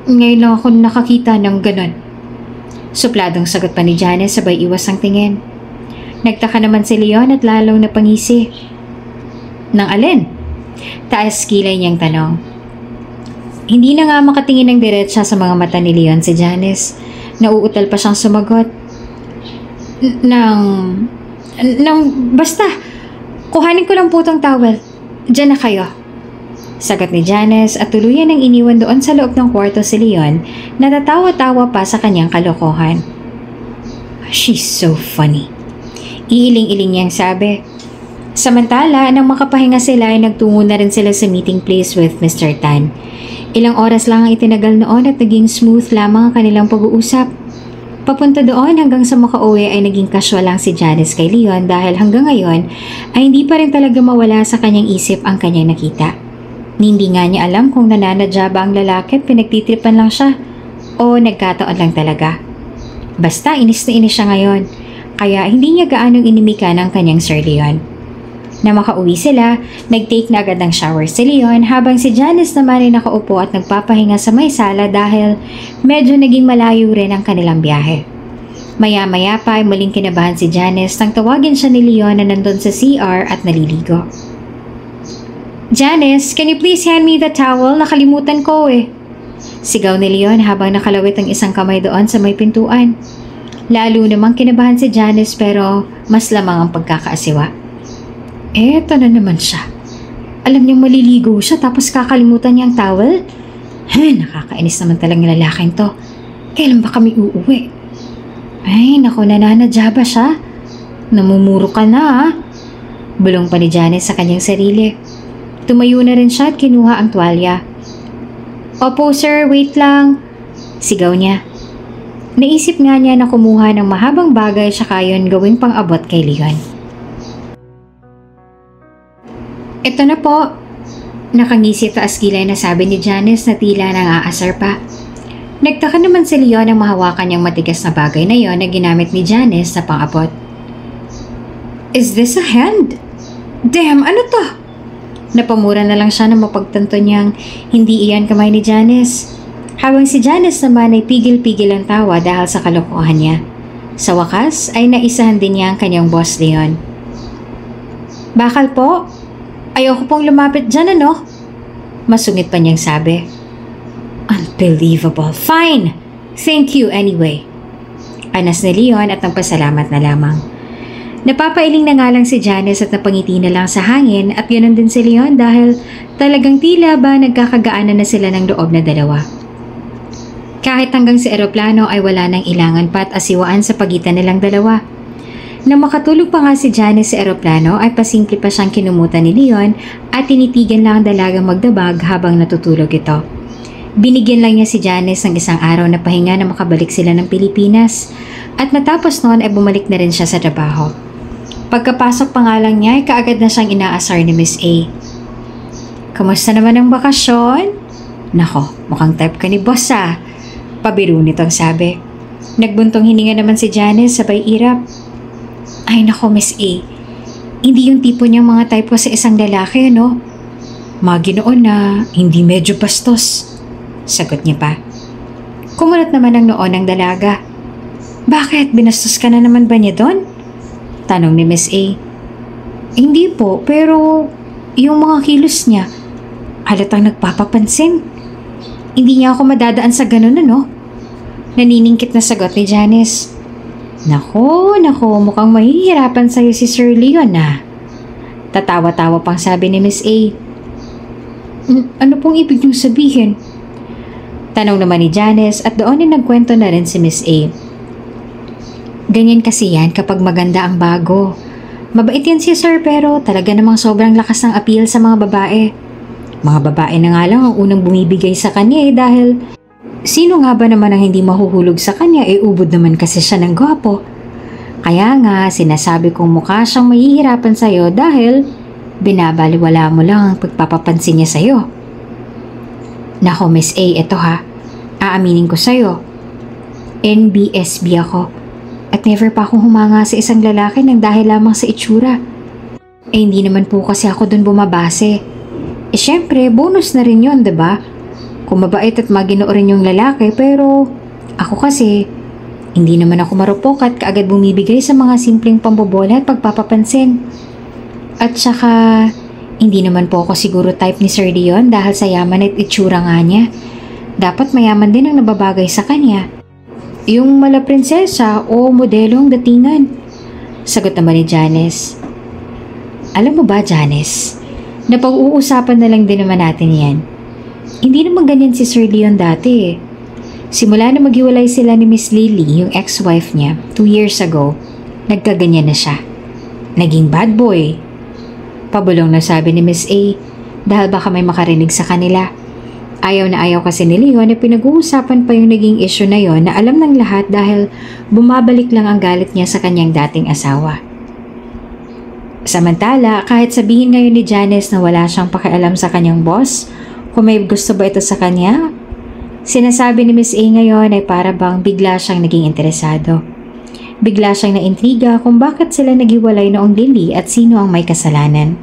ngayon lang ako nakakita ng ganon. Supladong sagot pa ni Janice sabay iwas ang tingin. Nagtaka naman si Leon at lalong napangisi. Nang alin? Taas kilay niyang tanong. Hindi na nga makatingin ng diretsa sa mga mata ni Leon si Janice. Nauutal pa siyang sumagot. Basta, kuhanin ko lang po tong towel. Diyan na kayo. Sagot ni Janice at tuluyan ang iniwan doon sa loob ng kwarto si Leon na tatawa-tawa pa sa kanyang kalokohan. She's so funny. Iiling-iling niyang sabi. Samantala, nang makapahinga sila ay nagtungo na rin sila sa meeting place with Mr. Tan. Ilang oras lang ang itinagal noon at naging smooth lamang ang kanilang pag-uusap. Papunta doon hanggang sa makauwi ay naging casual lang si Janice kay Leon dahil hanggang ngayon ay hindi pa rin talaga mawala sa kanyang isip ang kanyang nakita. Hindi nga niya alam kung nananadya ba ang lalaki at pinagtitripan lang siya o nagkataon lang talaga. Basta inis na inis siya ngayon kaya hindi niya gaanong inimika ng kanyang Sir Leon. Na makauwi sila, nag-take na agad ng shower si Leon habang si Janice naman ay nakaupo at nagpapahinga sa may sala dahil medyo naging malayo rin ang kanilang biyahe. Maya-maya pa ay muling kinabahan si Janice nang tawagin siya ni Leon na nandun sa CR at naliligo. Janice, can you please hand me the towel? Nakalimutan ko eh. Sigaw ni Leon habang nakalawit ang isang kamay doon sa may pintuan. Lalo namang kinabahan si Janice pero mas lamang ang pagkakaasiwa. Eto na naman siya. Alam niyang maliligo siya tapos kakalimutan niya ang towel? Nakakainis naman talagang lalaking to. Kailan ba kami uuwi? Ay, naku, nananadya ba siya? Namumuro ka na Bulong pa ni Janice sa kanyang sarili. Tumayo na rin siya at kinuha ang tuwalya. Opo sir, wait lang. Sigaw niya. Naisip nga niya na kumuha ng mahabang bagay siya kayon gawing pang-abot kay Leon. Ito na po. Nakangisi taas kilay na sabi ni Janice na tila nang aasar pa. Nagtaka naman si Leon ang mahawakan niyang matigas na bagay na yon na ginamit ni Janice na pang-abot. Is this a hand? Damn, ano to? Napamura na lang siya na mapagtanto niyang hindi iyan kamay ni Janice. Habang si Janice naman ay pigil-pigil ang tawa dahil sa kalokohan niya. Sa wakas ay naisahan din niya ang kanyang boss Leon. Bakal po? Ayoko pong lumapit dyan, ano? Masungit pa niyang sabi. Unbelievable. Fine. Thank you anyway. Anas ni Leon at nagpasalamat na lamang. Napapailing na nga lang si Janice at napangiti na lang sa hangin at ganoon din si Leon dahil talagang tila ba nagkakagaanan na sila ng loob na dalawa. Kahit hanggang sa eroplano ay wala nang ilangan pa at asiwaan sa pagitan nilang dalawa. Nang makatulog pa nga si Janice sa eroplano ay pasimple pa siyang kinumutan ni Leon at tinitigan lang ang dalagang magdabag habang natutulog ito. Binigyan lang niya si Janice ng isang araw na pahinga na makabalik sila ng Pilipinas at matapos noon ay bumalik na rin siya sa trabaho. Pagkapasok pa nga lang niya ay kaagad na siyang inaasar ni Miss A. "Kamusta naman ang bakasyon?" "Nako, mukhang type ka ni boss ah." Pabiro nitong sabi. Nagbuntong hininga naman si Janice sabay irap. "Ay nako Miss A, hindi yung tipo niyang mga type ko sa isang lalaki, no? Maginoon na hindi medyo bastos." Sagot niya pa. Kumulat naman ang noon ng dalaga. "Bakit? Binastos ka na naman ba niya doon?" Tanong ni Miss A. "Hindi po, pero yung mga kilos niya, halatang nagpapapansin. Hindi niya ako madadaan sa ganun ano?" Naniningkit na sagot ni Janice. Nako, mukhang mahihirapan sa'yo si Sir Leon na." Tatawa-tawa pang sabi ni Miss A. Ano pong ibig niyong sabihin?" Tanong naman ni Janice at doon ay nagkwento na rin si Miss A. "Ganyan kasi yan kapag maganda ang bago. Mabait yan si Sir pero talaga namang sobrang lakas ng appeal sa mga babae. Mga babae na nga lang ang unang bumibigay sa kanya dahil sino nga ba naman ang hindi mahuhulog sa kanya ubod naman kasi siya ng gwapo. Kaya nga sinasabi kong mukha siyang mahihirapan sa'yo dahil binabaliwala mo lang ang pagpapapansin niya sa'yo." "Nako Miss A, eto ha. Aaminin ko sa'yo. NBSB ako. At never pa akong humanga sa isang lalaki ng dahil lamang sa itsura. Hindi naman po kasi ako dun bumabase. Syempre, bonus na rin yun, diba? Kung mabait at maginoo rin yung lalaki, pero ako kasi, hindi naman ako marupok at kaagad bumibigay sa mga simpleng pambobola at pagpapapansin. At saka, hindi naman po ako siguro type ni Sir Leon dahil sa yaman at itsura nga niya. Dapat mayaman din ang nababagay sa kanya. Yung mala prinsesa o modelong datingan." Sagot naman ni Janice. "Alam mo ba Janice, napag-uusapan na lang din naman natin yan. Hindi naman ganyan si Sir Leon dati eh. Simula na maghiwalay sila ni Miss Lily, yung ex-wife niya, 2 years ago, nagkaganyan na siya. Naging bad boy." Pabulong na sabi ni Miss A dahil baka may makarinig sa kanila. Ayaw na ayaw kasi ni Leon na pinag-uusapan pa yung naging issue na yon na alam ng lahat dahil bumabalik lang ang galit niya sa kanyang dating asawa. Samantala, kahit sabihin ngayon ni Janice na wala siyang pakialam sa kanyang boss, kung may gusto ba ito sa kanya, sinasabi ni Miss A ngayon ay para bang bigla siyang naging interesado. Bigla siyang naintriga kung bakit sila naghiwalay noong Lily at sino ang may kasalanan.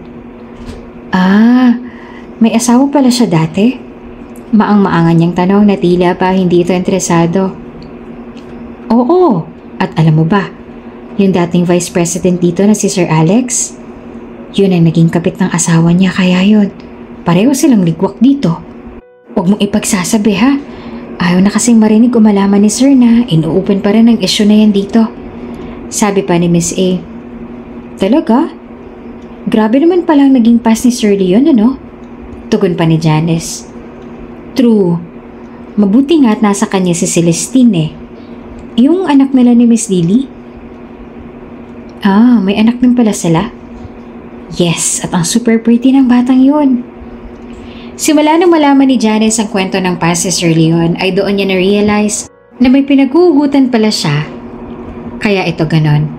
May asawa pala siya dati? Maang-maangan niyang tanong na tila pa hindi ito interesado. Oo, at alam mo ba, yung dating vice president dito na si Sir Alex, yun ang naging kapit ng asawa niya kaya yun. Pareho silang ligwak dito. Huwag mong ipagsasabi ha. Ayaw na kasing marinig o malaman ni Sir na inuupan pa rin ang issue na yan dito. Sabi pa ni Miss A. Talaga? Grabe naman palang naging past ni Sir Leon ano? Tugon pa ni Janice. True. Mabuti nga at nasa kanya si Celestine eh. Yung anak nila ni Miss Lily? May anak din pala sila? Yes, at ang super pretty ng batang yun. Simula nang malaman ni Janice ang kwento ng past si Sir Leon ay doon niya na-realize na may pinaguhugutan pala siya. Kaya ito ganon.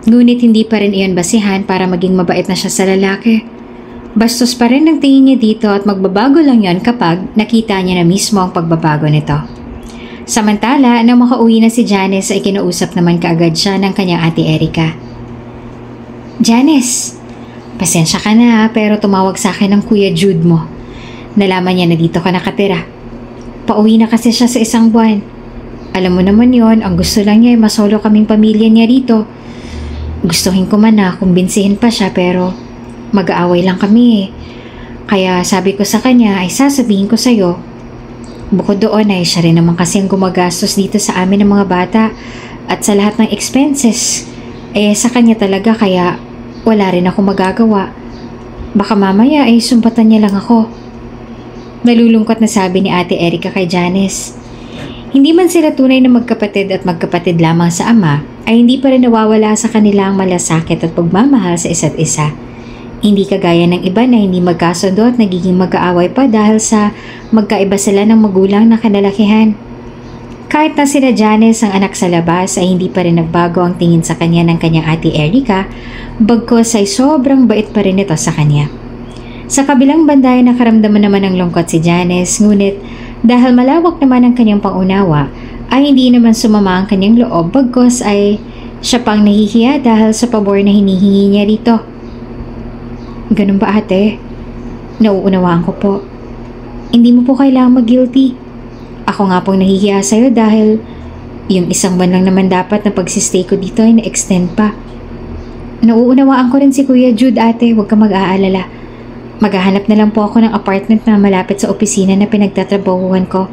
Ngunit hindi pa rin iyon basihan para maging mabait na siya sa lalaki. Bastos pa rin ang tingin niya dito at magbabago lang yon kapag nakita niya na mismo ang pagbabago nito. Samantala, nang makauwi na si Janice ay kinausap naman kaagad siya ng kanyang ate Erica. Janice, pasensya ka na pero tumawag sa akin ng Kuya Jude mo. Nalaman niya na dito ka nakatira. Pauwi na kasi siya sa isang buwan. Alam mo naman yon, ang gusto lang niya ay masolo kaming pamilya niya rito. Gustuhin ko man na kumbinsihin pa siya pero mag-aaway lang kami eh. Kaya sabi ko sa kanya ay sasabihin ko sa'yo. Bukod doon ay siya rin naman kasi ang gumagastos dito sa amin ng mga bata at sa lahat ng expenses. Sa kanya talaga kaya wala rin ako magagawa. Baka mamaya ay sumpatan niya lang ako. Nalulungkot na sabi ni Ate Erica kay Janice. Hindi man sila tunay na magkapatid at magkapatid lamang sa ama, ay hindi pa rin nawawala sa kanila ang malasakit at pagmamahal sa isa't isa. Hindi kagaya ng iba na hindi magkasundo at nagiging magkaaway pa dahil sa magkaiba sila ng magulang na kanalakihan. Kahit na sila Janice ang anak sa labas ay hindi pa rin nagbago ang tingin sa kanya ng kanyang Ate Erica, bagkus ay sobrang bait pa rin ito sa kanya. Sa kabilang banda ay nakaramdaman naman ng lungkot si Janice, ngunit dahil malawak naman ang kanyang pangunawa, ay hindi naman sumama ang kanyang loob, bagkus ay siya pang nahihiya dahil sa pabor na hinihingi niya rito. Ganun ba ate? Nauunawaan ko po. Hindi mo po kailangang mag-guilty. Ako nga pong nahihiya sa'yo dahil yung isang buwan lang naman dapat na pagsistay ko dito ay na-extend pa. Nauunawaan ko rin si Kuya Jude ate, huwag ka mag-aalala. Maghahanap na lang po ako ng apartment na malapit sa opisina na pinagtatrabahuhan ko.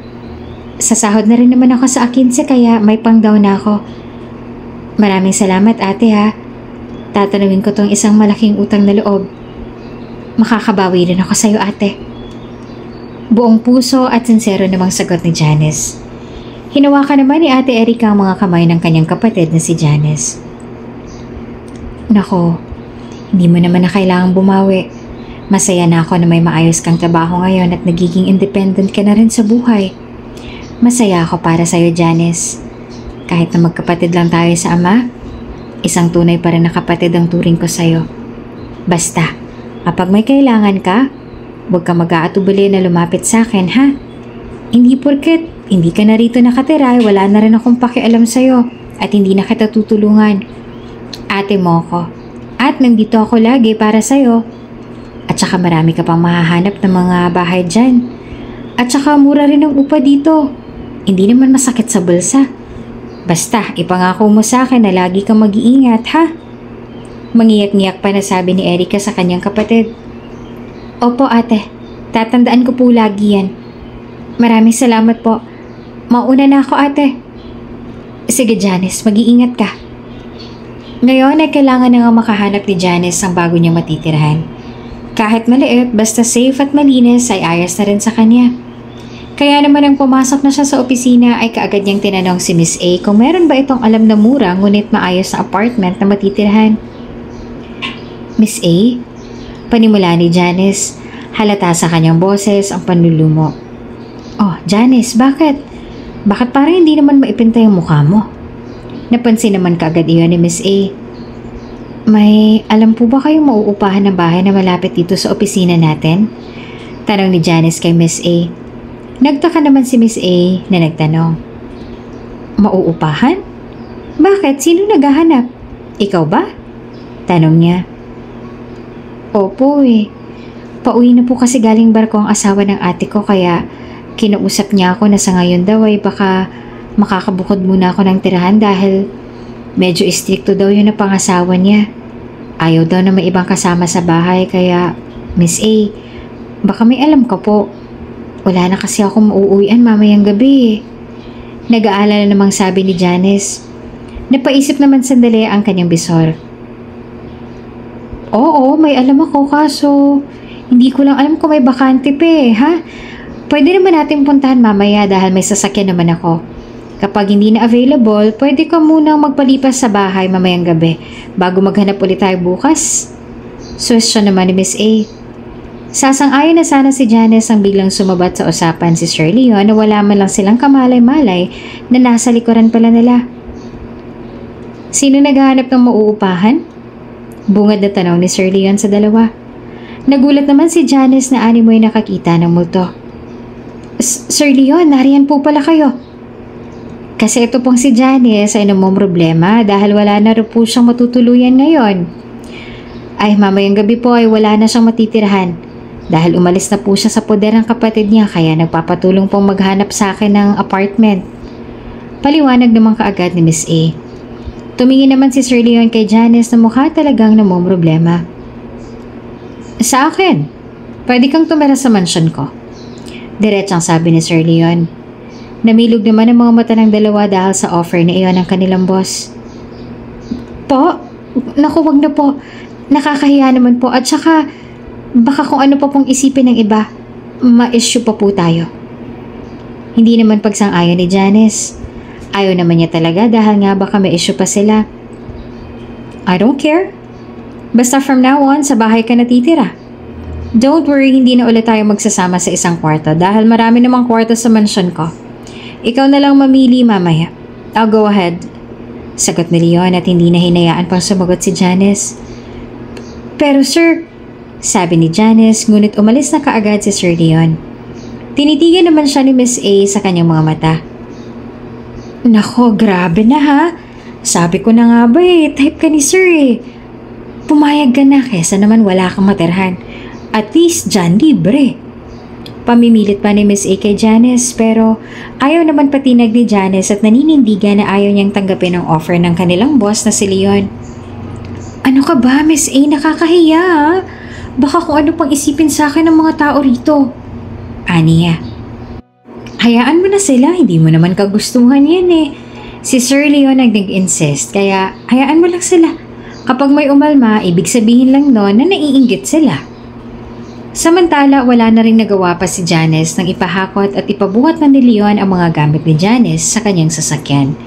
Sasahod na rin naman ako sa akinse kaya may pang-down na ako. Maraming salamat ate ha. Tatanungin ko tong isang malaking utang na loob. Makakabawi rin ako sa'yo ate. Buong puso at sincero namang sagot ni Janice. Hinawakan naman ni Ate Erica ang mga kamay ng kanyang kapatid na si Janice. Nako, hindi mo naman na kailangang bumawi. Masaya na ako na may maayos kang trabaho ngayon at nagiging independent ka na rin sa buhay. Masaya ako para sa'yo, Janice. Kahit na magkapatid lang tayo sa ama, isang tunay pa rin na kapatid ang turing ko sa'yo. Basta, kapag may kailangan ka, huwag ka mag-aatubali na lumapit sa akin, ha? Hindi porket hindi ka na rito nakatira, wala na rin akong pakialam sa'yo at hindi na kita tutulungan. Ate mo ko. At nandito ako lagi para sa'yo. At saka marami ka pang mahahanap ng mga bahay dyan. At saka mura rin ang upa dito. Hindi naman masakit sa bulsa. Basta, ipangako mo sa akin na lagi kang mag-iingat, ha? Mangiyak-ngiyak pa na sabi ni Erica sa kanyang kapatid. Opo ate, tatandaan ko po lagi yan. Maraming salamat po. Mauna na ako ate. Sige Janice, mag-iingat ka. Ngayon ay kailangan na nga makahanap ni Janice ang bago niyang matitirahan. Kahit maliit, basta safe at malinis ay ayos na rin sa kanya. Kaya naman nang pumasok na siya sa opisina ay kaagad niyang tinanong si Miss A kung meron ba itong alam na mura ngunit maayos na apartment na matitirahan. Miss A? Panimula ni Janice, halata sa kanyang boses ang panlulumo. Oh, Janice, bakit? Bakit parang hindi naman maipinta yung mukha mo? Napansin naman kaagad iyon ni Miss A. May alam po ba kayong mauupahan ng bahay na malapit dito sa opisina natin? Tanong ni Janice kay Miss A. Nagtaka naman si Miss A na nagtanong. Mauupahan? Bakit? Sino naghahanap? Ikaw ba? Tanong niya. Opo eh. Pauwi na po kasi galing barko ang asawa ng ate ko kaya kinausap niya ako na sa ngayon daw ay baka makakabukod muna ako ng tirahan dahil medyo istrikto daw yun na pangasawa niya. Ayaw daw na may ibang kasama sa bahay kaya Miss A, baka may alam ka po. Wala na kasi ako mauuwian mamayang gabi. Nag-aalala namang sabi ni Janice. Napaisip naman sandali ang kanyang bisor. Oo, may alam ako kaso hindi ko lang alam kung may bakante pa ha? Pwede naman natin puntahan mamaya dahil may sasakyan naman ako. Kapag hindi na available, pwede ka munang magpalipas sa bahay mamayang gabi bago maghanap ulit tayo bukas. Suwestyon naman ni Miss A. Sasang-ayon na sana si Janice ang biglang sumabat sa usapan si Sir Leon na wala man lang silang kamalay-malay na nasa likuran pala nila. Sino naghahanap ng mauupahan? Bungad na tanong ni Sir Leon sa dalawa. Nagulat naman si Janice na animoy nakakita ng multo. Sir Leon, nariyan po pala kayo. Kasi ito pong si Janice ay namomroblema dahil wala na rin po siyang matutuluyan ngayon. Ay mamayang gabi po ay wala na siyang matitirahan dahil umalis na po siya sa poder ng kapatid niya kaya nagpapatulong pong maghanap sa akin ng apartment. Paliwanag naman kaagad ni Miss A. Tumingin naman si Sir Leon kay Janice na mukha talagang namomroblema. Sa akin, pwede kang tumira sa mansyon ko. Diretsang sabi ni Sir Leon. Namilog naman ang mga mata ng dalawa dahil sa offer na iyon ng kanilang boss. Po, Naku, wag na po. Nakakahiya naman po at saka baka kung ano pa pong isipin ng iba, ma-issue pa po tayo. Hindi naman pagsang-ayon ni Janice. Ayaw naman niya talaga dahil nga baka may issue pa sila. I don't care. Basta from now on, sa bahay ka natitira. Don't worry, hindi na ulit tayo magsasama sa isang kwarto dahil marami namang kwarto sa mansyon ko. Ikaw na lang mamili mamaya. I'll go ahead. Sagot ni Leon at hindi na hinayaan pang sumagot si Janice. Pero sir, sabi ni Janice, ngunit umalis na kaagad si Sir Leon. Tinitigan naman siya ni Miss A sa kanyang mga mata. Nako, grabe na ha. Sabi ko na nga ba type ka ni sir Pumayag ka na kesa naman wala kang matirhan. At least dyan libre. Pamimilit pa ni Miss A kay Janice pero ayaw naman patinag ni Janice at naninindigan na ayaw niyang tanggapin ang offer ng kanilang boss na si Leon. Ano ka ba, Miss A? Nakakahiya ha? Baka kung ano pang isipin sa akin ng mga tao rito. Aniya. Hayaan mo na sila, hindi mo naman kagustuhan yan Si Sir Leon nag-insist, kaya hayaan mo lang sila. Kapag may umalma, ibig sabihin lang noon na naiinggit sila. Samantala, wala na rin nagawa pa si Janice nang ipahakot at ipabuhat na ni Leon ang mga gamit ni Janice sa kanyang sasakyan.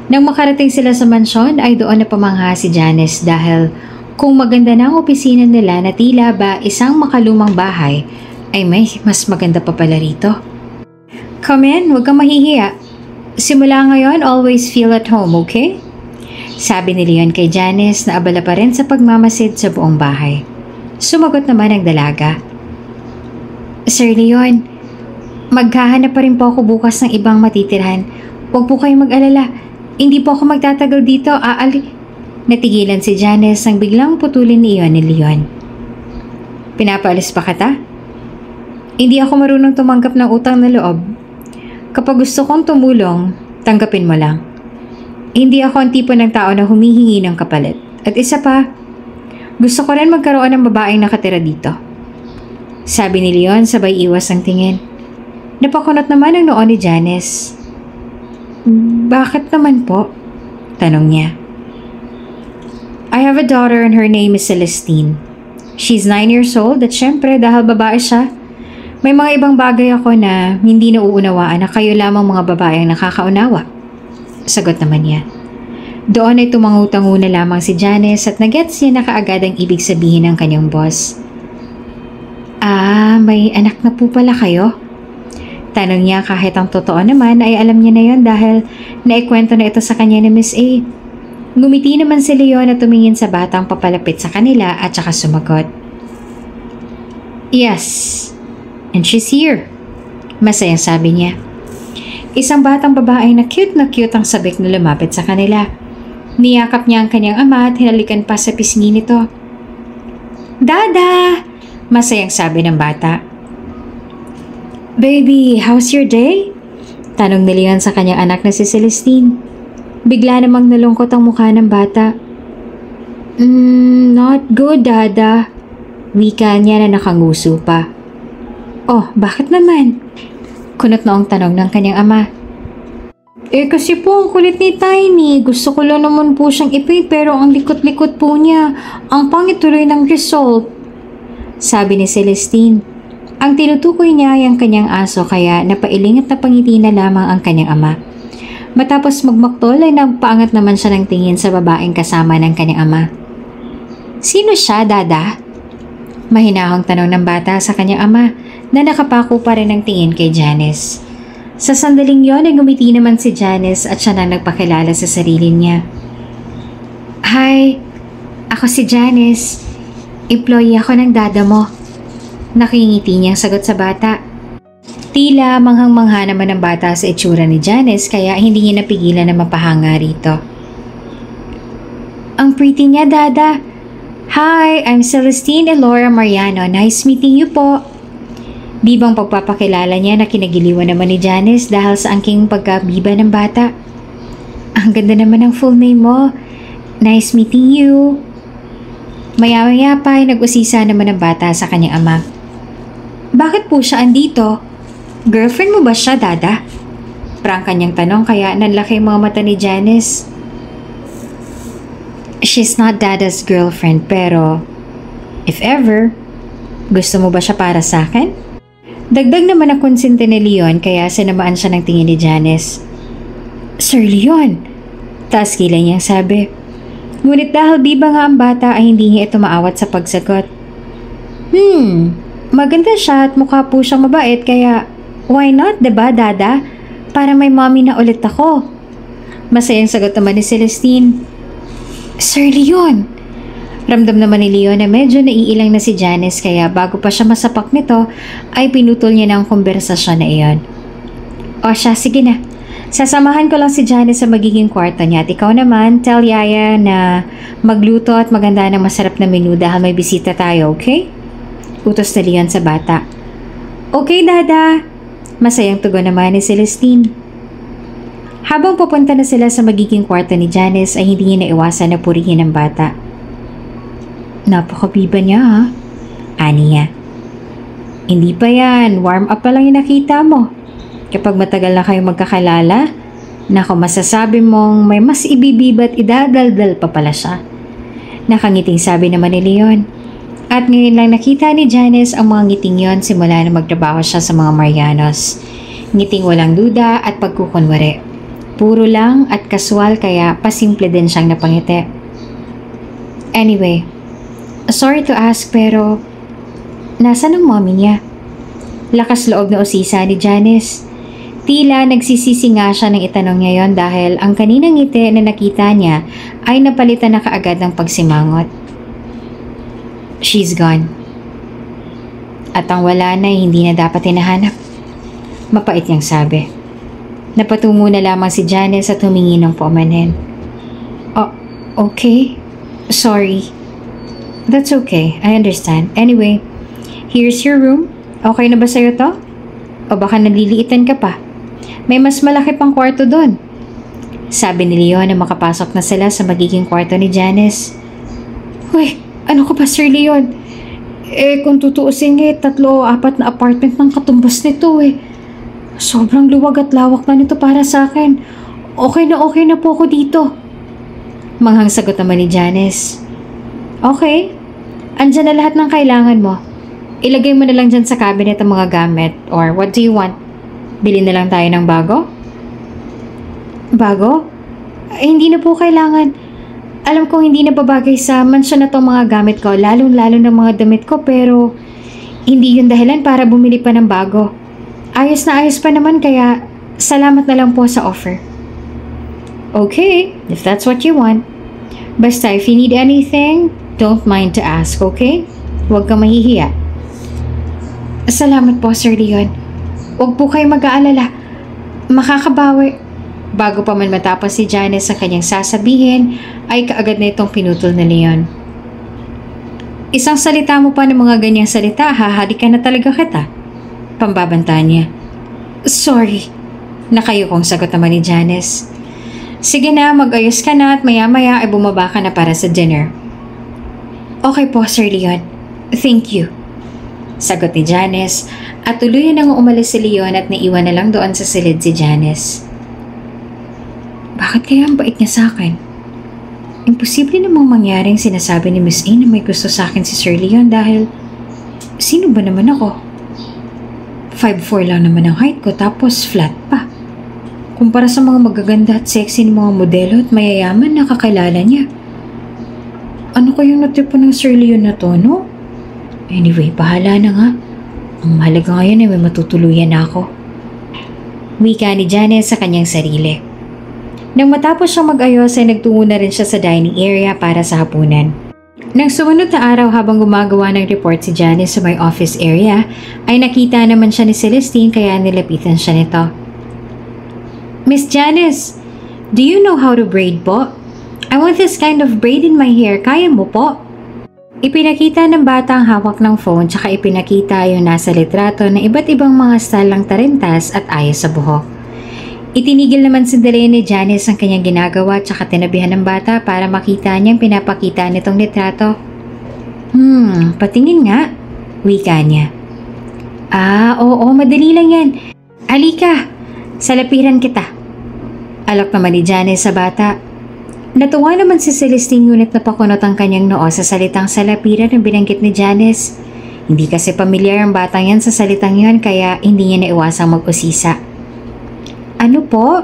Nang makarating sila sa mansyon ay doon na pamangha si Janice dahil kung maganda na ang opisina nila na tila ba isang makalumang bahay, ay may mas maganda pa pala rito. Come in, huwag kang mahihiya. Simula ngayon, always feel at home, okay? Sabi ni Leon kay Janice na abala pa rin sa pagmamasid sa buong bahay. Sumagot naman ang dalaga. Sir Leon, maghahanap pa rin po ako bukas ng ibang matitirhan. Huwag po kayong mag-alala. Hindi po ako magtatagal dito, Natigilan si Janice nang biglang putulin ni Leon. Pinapaalis pa kita? Hindi ako marunong tumanggap ng utang na loob. Kapag gusto kong tumulong, tanggapin mo lang. Hindi ako ang tipo ng tao na humihingi ng kapalit. At isa pa, gusto ko rin magkaroon ng babaeng nakatira dito. Sabi ni Leon sabay iwas ang tingin. Napakunot naman ang noo ni Janice. Bakit naman po? Tanong niya. I have a daughter and her name is Celestine. She's 9 years old at syempre dahil babae siya, may mga ibang bagay ako na hindi nauunawaan na kayo lamang mga babae ang nakakaunawa. Sagot naman niya. Doon ay tumangu-tangu na lamang si Janice at nagets niya na kaagad ang ibig sabihin ng kanyang boss. May anak na po pala kayo? Tanong niya kahit ang totoo naman ay alam niya na yon dahil naikwento na ito sa kanya ni Miss A. Ngumiti naman si Leon at tumingin sa batang papalapit sa kanila at saka sumagot. Yes, and she's here. Masayang sabi niya. Isang batang babae na cute ang sabik na lumapit sa kanila. Niyakap niya ang kanyang ama at hinalikan pa sa pisngi nito. Dada! Masayang sabi ng bata. Baby, how's your day? Tanong ni Leon sa kanyang anak na si Celestine. Bigla namang nalungkot ang mukha ng bata. Not good, Dada. Wika niya na nakanguso pa. Oh, bakit naman? Kunot noong tanong ng kanyang ama. Kasi po ang kulit ni Tiny. Gusto ko lang naman po siyang ipay pero ang likot-likot po niya. Ang pangit tuloy ng result. Sabi ni Celestine. Ang tinutukoy niya ay ang kanyang aso kaya napailing at napangiti na lamang ang kanyang ama. Matapos magmaktol ay nagpaangat naman siya ng tingin sa babaeng kasama ng kanyang ama. Sino siya, Dada? Mahinahong tanong ng bata sa kanyang ama na nakapako pa rin ng tingin kay Janice. Sa sandaling yon ay ngumiti naman si Janice at siya nang nagpakilala sa sarili niya. Hi, ako si Janice. Employee ako ng dada mo. Nakingiti niyang sagot sa bata. Tila manghang-mangha naman ang bata sa itsura ni Janice kaya hindi niya napigilan na mapahanga rito. Ang pretty niya, Dada. Hi, I'm Celestine Elora Mariano. Nice meeting you po. Bibang pagpapakilala niya na kinagiliwan naman ni Janice dahil sa angking pagkabiba ng bata. Ang ganda naman ng full name mo. Nice meeting you. Maya-maya pa ay nag-usisa naman ng bata sa kanyang ama. Bakit po siya andito? Girlfriend mo ba siya, Dada? Prang kanyang tanong kaya nanlaki ang mga mata ni Janice. She's not Dada's girlfriend pero if ever, gusto mo ba siya para sa akin? Dagdag naman ang konsente ni Leon kaya sinamaan siya ng tingin ni Janice. Sir Leon, taas kilay niyang sabi. Ngunit dahil biba nga ang bata ay hindi niya ito maawat sa pagsagot. Maganda siya at mukha po siyang mabait kaya why not, diba Dada? Para may mommy na ulit ako. Masayang sagot naman ni Celestine. Sir Leon! Ramdam naman ni Leon na medyo naiilang na si Janice kaya bago pa siya masapak nito ay pinutol niya na ang konversasyon na iyon. O siya, sige na. Sasamahan ko lang si Janice sa magiging kwarto niya at ikaw naman, tell Yaya na magluto at maganda ng masarap na menu dahil may bisita tayo, okay? Utos ni Leon sa bata. Okay, Dada! Masayang tugon naman ni Celestine. Habang pupunta na sila sa magiging kwarto ni Janice ay hindi niya naiwasan na purihin ang bata. Napakabiba niya ha? Ani niya. Hindi pa yan, warm up pa lang yung nakita mo. Kapag matagal na kayong magkakalala, nako masasabi mong may mas ibibiba at idadaldal pa pala siya. Nakangiting sabi naman ni Leon. At ngayon lang nakita ni Janice ang mga ngiting yon simula na magtrabaho siya sa mga Marianos. Ngiting walang duda at pagkukunwari. Puro lang at kaswal kaya pasimple din siyang napangiti. Anyway, sorry to ask pero nasaan ang mommy niya? Lakas loob na usisa ni Janice. Tila nagsisisi nga siya nang itanong niya yon dahil ang kaninang ngiti na nakita niya ay napalitan na kaagad ng pagsimangot. She's gone. At ang wala na hindi na dapat hinahanap. Mapait niyang sabi. Napatungo na lamang si Janice at humingi ng paumanhin. Oh, okay. Sorry. That's okay. I understand. Anyway, here's your room. Okay na ba sa'yo to? O baka naliliitan ka pa? May mas malaki pang kwarto doon. Sabi ni Leon na makapasok na sila sa magiging kwarto ni Janice. Uy, ano ka ba Sir Leon? Kung tutuusin 3 o 4 na apartment ng katumbas nito Sobrang luwag at lawak na nito para sa akin. Okay na po ako dito. Manghang sagot naman ni Janice. Okay, andyan na lahat ng kailangan mo. Ilagay mo na lang dyan sa cabinet ang mga gamit. Or what do you want? Bili na lang tayo ng bago? Bago? Hindi na po kailangan. Alam kong hindi na babagay sa mansyon na tong mga gamit ko, lalong-lalo ng mga damit ko pero hindi yun dahilan para bumili pa ng bago. Ayos na ayos pa naman kaya salamat na lang po sa offer. Okay, if that's what you want. Basta if you need anything, don't mind to ask, okay? Huwag kang mahihiya. Salamat po, Sir Leon. Huwag po kayo mag-aalala. Makakabawi. Bago pa man matapos si Janice sa kanyang sasabihin, ay kaagad na itong pinutol na Leon. Isang salita mo pa ng mga ganyang salita, hahalikan na talaga kita. Pambabanta niya. Sorry. Nakayukong sagot naman ni Janice. Sige na, mag-ayos ka na at maya-maya ay bumaba ka na para sa dinner. Okay po, Sir Leon. Thank you. Sagot ni Janice at tuluyan nang umalis si Leon at naiwan na lang doon sa silid si Janice. Bakit kaya ang bait niya sa akin? Imposible namang mangyaring sinasabi ni Miss A na may gusto sa akin si Sir Leon dahil sino ba naman ako? 5'4" lang naman ang height ko tapos flat pa. Kumpara sa mga magaganda at sexy ng mga modelo at mayayaman na kakilala niya. Ano kayang natipo ng Sir Leon na to, no? Anyway, bahala na nga. Ang mahalaga ngayon ay may matutuluyan na ako. Wika ni Janice sa kanyang sarili. Nang matapos siyang mag-ayos ay nagtungo na rin siya sa dining area para sa hapunan. Nang sumunod na araw habang gumagawa ng report si Janice sa may office area, ay nakita naman siya ni Celestine kaya nilapitan siya nito. Miss Janice, do you know how to braid po? I want this kind of braid in my hair. Kaya mo po? Ipinakita ng bata ang hawak ng phone tsaka ipinakita yung nasa litrato na iba't ibang mga style ng tarentas at ayos sa buhok. Itinigil naman sandali ni Janice ang kanyang ginagawa tsaka tinabihan ng bata para makita niyang pinapakita nitong litrato. Patingin nga, wika niya. Oo, madali lang yan. Alika, salapiran kita. Alok naman ni Janice sa bata. Natuwa naman si Celestine ngunit napakunot ang kanyang noo sa salitang salapiran na binanggit ni Janice. Hindi kasi pamilyar ang batang yan sa salitang yan kaya hindi niya naiwasang mag-usisa. Ano po?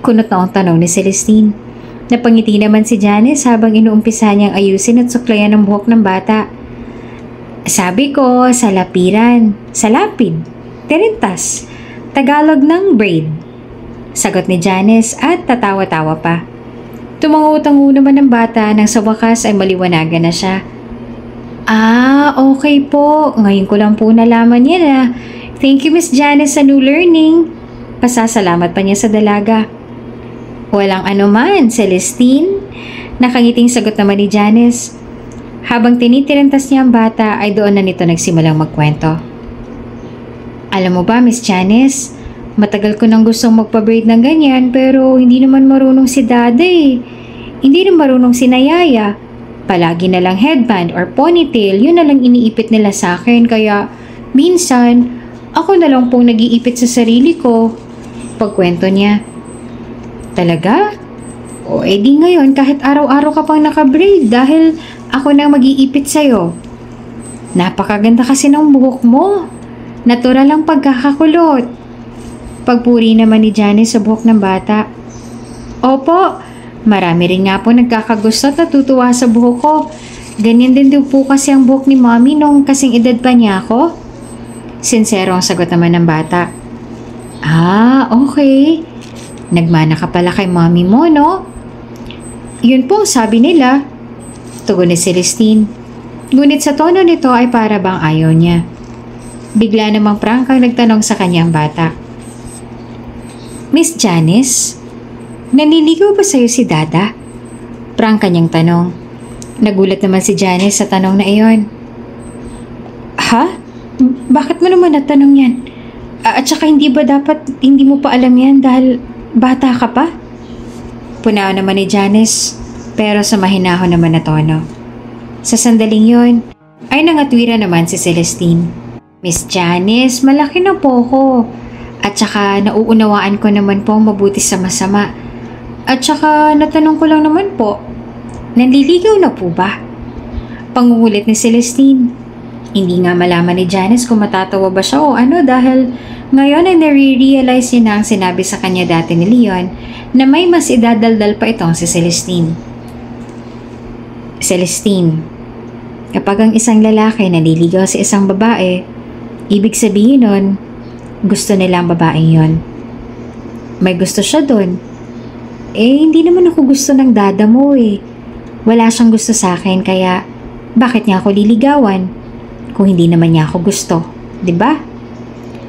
Kunot na ang tanong ni Celestine. Napangiti naman si Janice habang inuumpisa niyang ayusin at suklayan ang buhok ng bata. Sabi ko, salapiran, salapid, tirintas, Tagalog ng braid. Sagot ni Janice at tatawa-tawa pa. Tumango-tango naman ng bata nang sa wakas ay maliwanagan na siya. Okay po. Ngayon ko lang po nalaman yan ah. Thank you Miss Janice sa new learning. Pasasalamat pa niya sa dalaga. Walang anuman, Celestine. Nakangiting sagot naman ni Janice. Habang tinitirintas niya ang bata ay doon na nito nagsimulang magkwento. Alam mo ba Miss Janice, matagal ko nang gustong magpa-braid ng ganyan pero hindi naman marunong si Dada eh. Hindi rin marunong si Nayaya. Palagi na lang headband or ponytail, yun na lang iniipit nila sa akin kaya minsan ako na lang pong nag-iipit sa sarili ko. Pagkwento niya. Talaga? O edi ngayon kahit araw-araw ka pang naka-braid dahil ako na mag-iipit sa'yo. Napakaganda kasi ng buhok mo. Natural ang pagkakakulot. Pagpuri naman ni Janice sa buhok ng bata. Opo, marami rin nga po nagkakagusto at natutuwa sa buhok ko. Ganyan din po kasi ang buhok ni Mommy nung kasing edad pa niya ako. Sincero ang sagot naman ng bata. Okay. Nagmana ka pala kay Mommy mo, no? Yun po sabi nila. Tugon ni Celestine. Ngunit sa tono nito ay para bang ayaw niya. Bigla namang prangkang nagtanong sa kanyang bata. Miss Janice, naniligaw ba sa'yo si Dada? Prangka niyang tanong. Nagulat naman si Janice sa tanong na iyon. Ha? Bakit mo naman natanong yan? At saka hindi ba dapat hindi mo pa alam yan dahil bata ka pa? Punao naman ni Janice pero sa mahinahon naman na tono. Sa sandaling yon ay nangatwira naman si Celestine. Miss Janice, malaki na po ko. At saka nauunawaan ko naman po mabuti sa masama. At saka natanong ko lang naman po, nanliligaw na po ba? Pangungulit ni Celestine. Hindi nga malaman ni Janice kung matatawa ba siya o ano dahil ngayon ay nare-realize niya na ang sinabi sa kanya dati ni Leon na may mas idadaldal pa itong si Celestine. Celestine, kapag ang isang lalaki naliligaw sa isang babae, ibig sabihin nun, gusto nila ang babaeng yon. May gusto siya dun. Hindi naman ako gusto ng dada mo eh. Wala siyang gusto sa akin kaya bakit niya ako liligawan? Kung hindi naman niya ako gusto, di ba?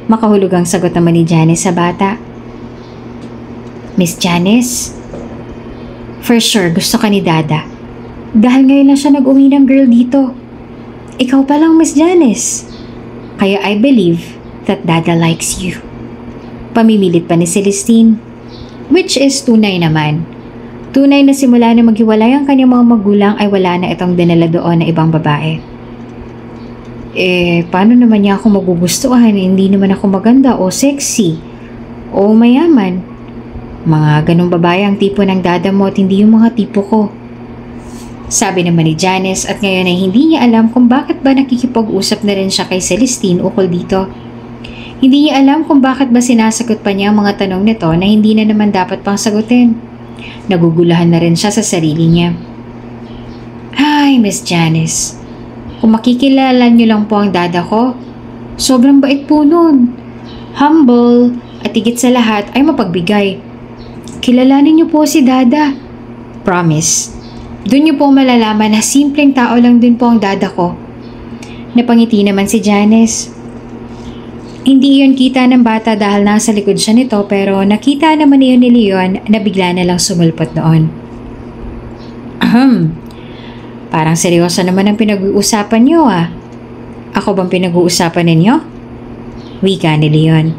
Makahulog ang sagot naman ni Janice sa bata. Miss Janice, for sure gusto ka ni Dada. Dahil ngayon lang siya nag-uwi ng girl dito. Ikaw pa lang Miss Janice. Kaya I believe that Dada likes you. Pamimilit pa ni Celestine. Which is tunay naman. Tunay na simula na maghiwalay ang kanyang mga magulang ay wala na itong dinala doon na ibang babae. Paano naman niya ako magugustuhan? Hindi naman ako maganda o sexy o mayaman. Mga ganong babae ang tipo ng dada mo at hindi yung mga tipo ko. Sabi naman ni Janice at ngayon ay hindi niya alam kung bakit ba nakikipag-usap na rin siya kay Celestine ukol dito. Hindi niya alam kung bakit ba sinasagot pa niya ang mga tanong nito na hindi na naman dapat pang sagutin. Nagugulahan na rin siya sa sarili niya. Hi, Miss Janice. Kung makikilala niyo lang po ang dada ko, sobrang bait po nun. Humble at higit sa lahat ay mapagbigay. Kilalanin niyo po si Dada. Promise. Doon niyo po malalaman na simpleng tao lang din po ang dada ko. Napangiti naman si Janice. Hindi iyon kita ng bata dahil nasa likod siya nito pero nakita naman iyon ni Leon na bigla na lang sumulpot noon. Parang seryoso naman ang pinag-uusapan niyo ah. Ako bang pinag-uusapan ninyo? Wika ni Leon.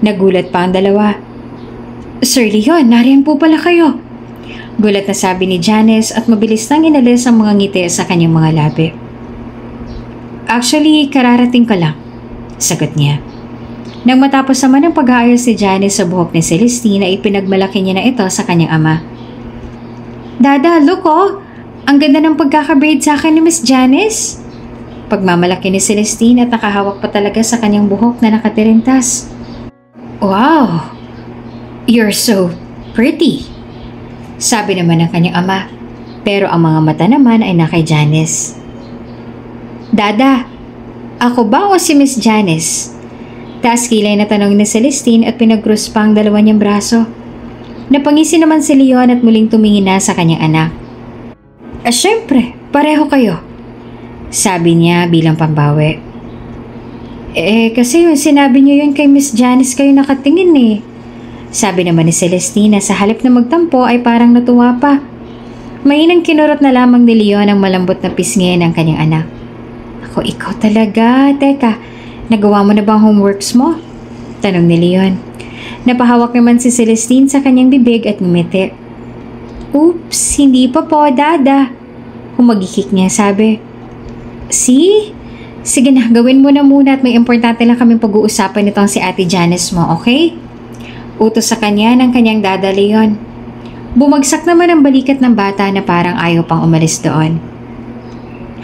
Nagulat pa ang dalawa. Sir Leon, nariyan po pala kayo. Gulat na sabi ni Janice at mabilis nang inalis ang mga ngiti sa kanyang mga labi. Actually, kararating ko lang, sagot niya. Nang matapos naman ang pag-aayos si Janice sa buhok ni Celestine ay ipinagmalaki niya na ito sa kanyang ama. Dada, look oh! Ang ganda ng pagkakabraid sa akin ni Miss Janice. Pagmamalaki ni Celestine at nakahawak pa talaga sa kanyang buhok na nakatirintas. Wow! You're so pretty! Sabi naman ng kanyang ama, pero ang mga mata naman ay na kay Janice. Dada, ako ba o si Miss Janice? Taas kilay na tanong ni Celestine at pinag-cross pa ang dalawa niyang braso. Napangisi naman si Leon at muling tumingin na sa kanyang anak. Syempre, pareho kayo. Sabi niya bilang pambawi. Kasi yung sinabi niyo yun kay Miss Janice kayo nakatingin eh. Sabi naman ni Celestine na sa halip na magtampo ay parang natuwa pa. Mainang kinurot na lamang ni Leon ang malambot na pisngi ng kanyang anak. Ako, ikaw talaga. Teka, nagawa mo na bang homeworks mo? Tanong ni Leon. Napahawak naman si Celestine sa kanyang bibig at ngumiti. Oops, hindi pa po, Dada. Humagikik niya, sabi. See? Sige na, gawin mo na muna at may importante lang kaming pag-uusapan nitong si Ate Janice mo, okay? Utos sa kanya ng kanyang Dada Leon. Bumagsak naman ang balikat ng bata na parang ayaw pang umalis doon.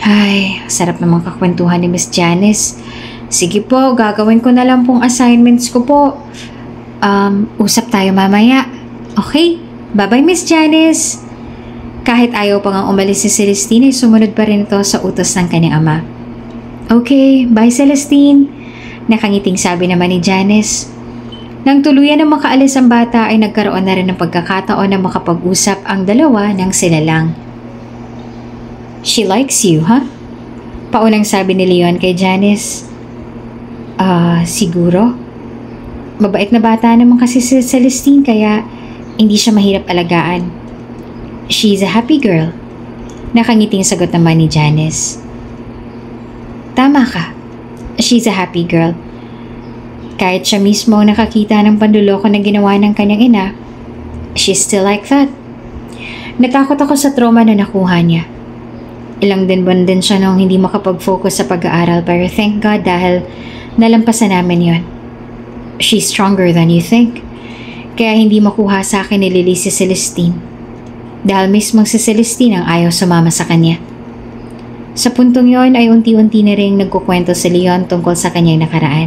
Ay, sarap namang kakwentuhan ni Miss Janice. Sige po, gagawin ko na lang pong assignments ko po. Usap tayo mamaya. Okay? Bye-bye, Miss Janice. Kahit ayaw pa nga umalis si Celestine ay sumunod pa rin ito sa utos ng kanyang ama. Okay, bye Celestine. Nakangiting sabi naman ni Janice. Nang tuluyan na makaalis ang bata ay nagkaroon na rin ng pagkakataon na makapag-usap ang dalawa ng sila lang. She likes you, huh? Paunang sabi ni Leon kay Janice. Siguro? Mabait na bata naman kasi si Celestine kaya hindi siya mahirap alagaan. She's a happy girl. Nakangiting sagot naman ni Janice. Tama ka. She's a happy girl. Kahit siya mismo nakakita ng panduloko na ginawa ng kanyang ina, she's still like that. Natakot ako sa trauma na nakuha niya. Ilang buwan din siya nung hindi makapag-focus sa pag-aaral pero thank God dahil nalampasan namin yon. She's stronger than you think. Kaya hindi makuha sa akin ni Lily si Celestine. Dahil mismong si Celestine ang ayaw sumama sa kanya. Sa puntong yon ay unti-unti na rin nagkukwento si Leon tungkol sa kanyang nakaraan.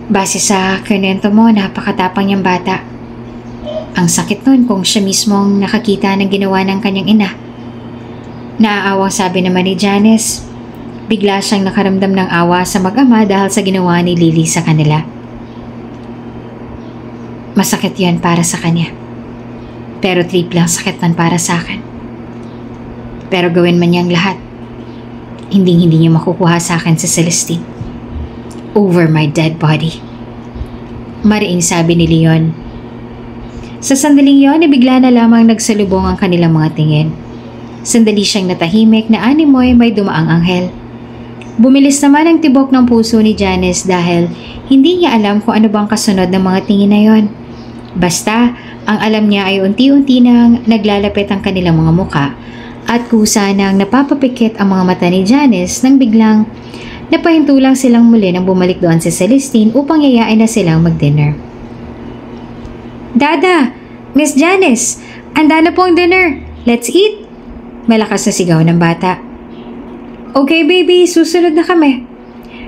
Base sa kwento mo, napakatapang niyang bata. Ang sakit nun kung siya mismong nakakita ng ginawa ng kanyang ina. Naaawang sabi naman ni Janice. Bigla siyang nakaramdam ng awa sa mag-ama dahil sa ginawa ni Lily sa kanila. Masakit yan para sa kanya. Pero triple ang sakit nun para sa akin. Pero gawin man niyang lahat, hindi niya makukuha sa akin si Celestine. Over my dead body. Mariing sabi ni Leon. Sa sandaling yon, bigla na lamang nagsalubong ang kanilang mga tingin. Sandali siyang natahimik na animoy may dumaang anghel. Bumilis naman ang tibok ng puso ni Janice dahil hindi niya alam kung ano bang kasunod ng mga tingin na yon. Basta, ang alam niya ay unti-unti nang naglalapit ang kanilang mga muka at kusa nang napapapikit ang mga mata ni Janice nang biglang napahintulang silang muli nang bumalik doon si Celestine upang yayain na silang mag-dinner. Dada! Miss Janice! Handa na po ang dinner! Let's eat! Malakas na sigaw ng bata. Okay baby, susunod na kami.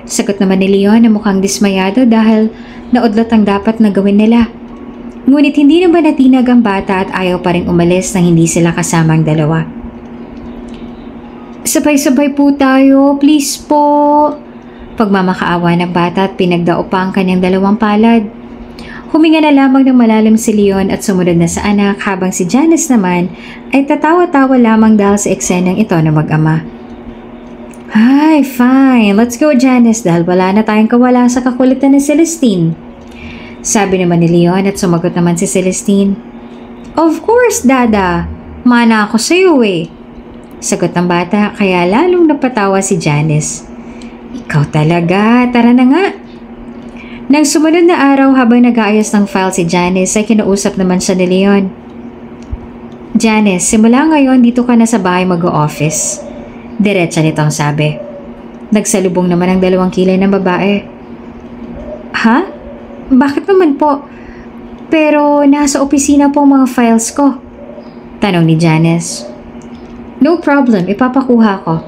Sagot naman ni Leon na mukhang dismayado dahil naudlot ang dapat na gawin nila. Ngunit hindi na ba natinag ang bata at ayaw pa rin umalis nang hindi sila kasama ang dalawa. Sabay-sabay po tayo, please po. Pagmamakaawa ng bata at pinagdao pa ang kanyang dalawang palad. Huminga na lamang ng malalim si Leon at sumunod na sa anak habang si Janice naman ay tatawa-tawa lamang dahil sa eksenang ito na mag-ama. Hi, fine. Let's go, Janice, dahil wala na tayong kawala sa kakulitan ni Celestine. Sabi naman ni Leon at sumagot naman si Celestine. Of course, Dada. Mana ako sa'yo eh. Sagot ng bata kaya lalong napatawa si Janice. Ikaw talaga, tara na nga. Nang sumunod na araw habang nag-aayos ng file si Janice ay kinausap naman siya ni Leon. Janice, simula ngayon dito ka na sa bahay mag-o-office. Diretsa nitong sabi. Nagsalubong naman ang dalawang kilay ng babae. Ha? Bakit naman po? Pero nasa opisina po ang mga files ko. Tanong ni Janice. No problem, ipapakuha ko.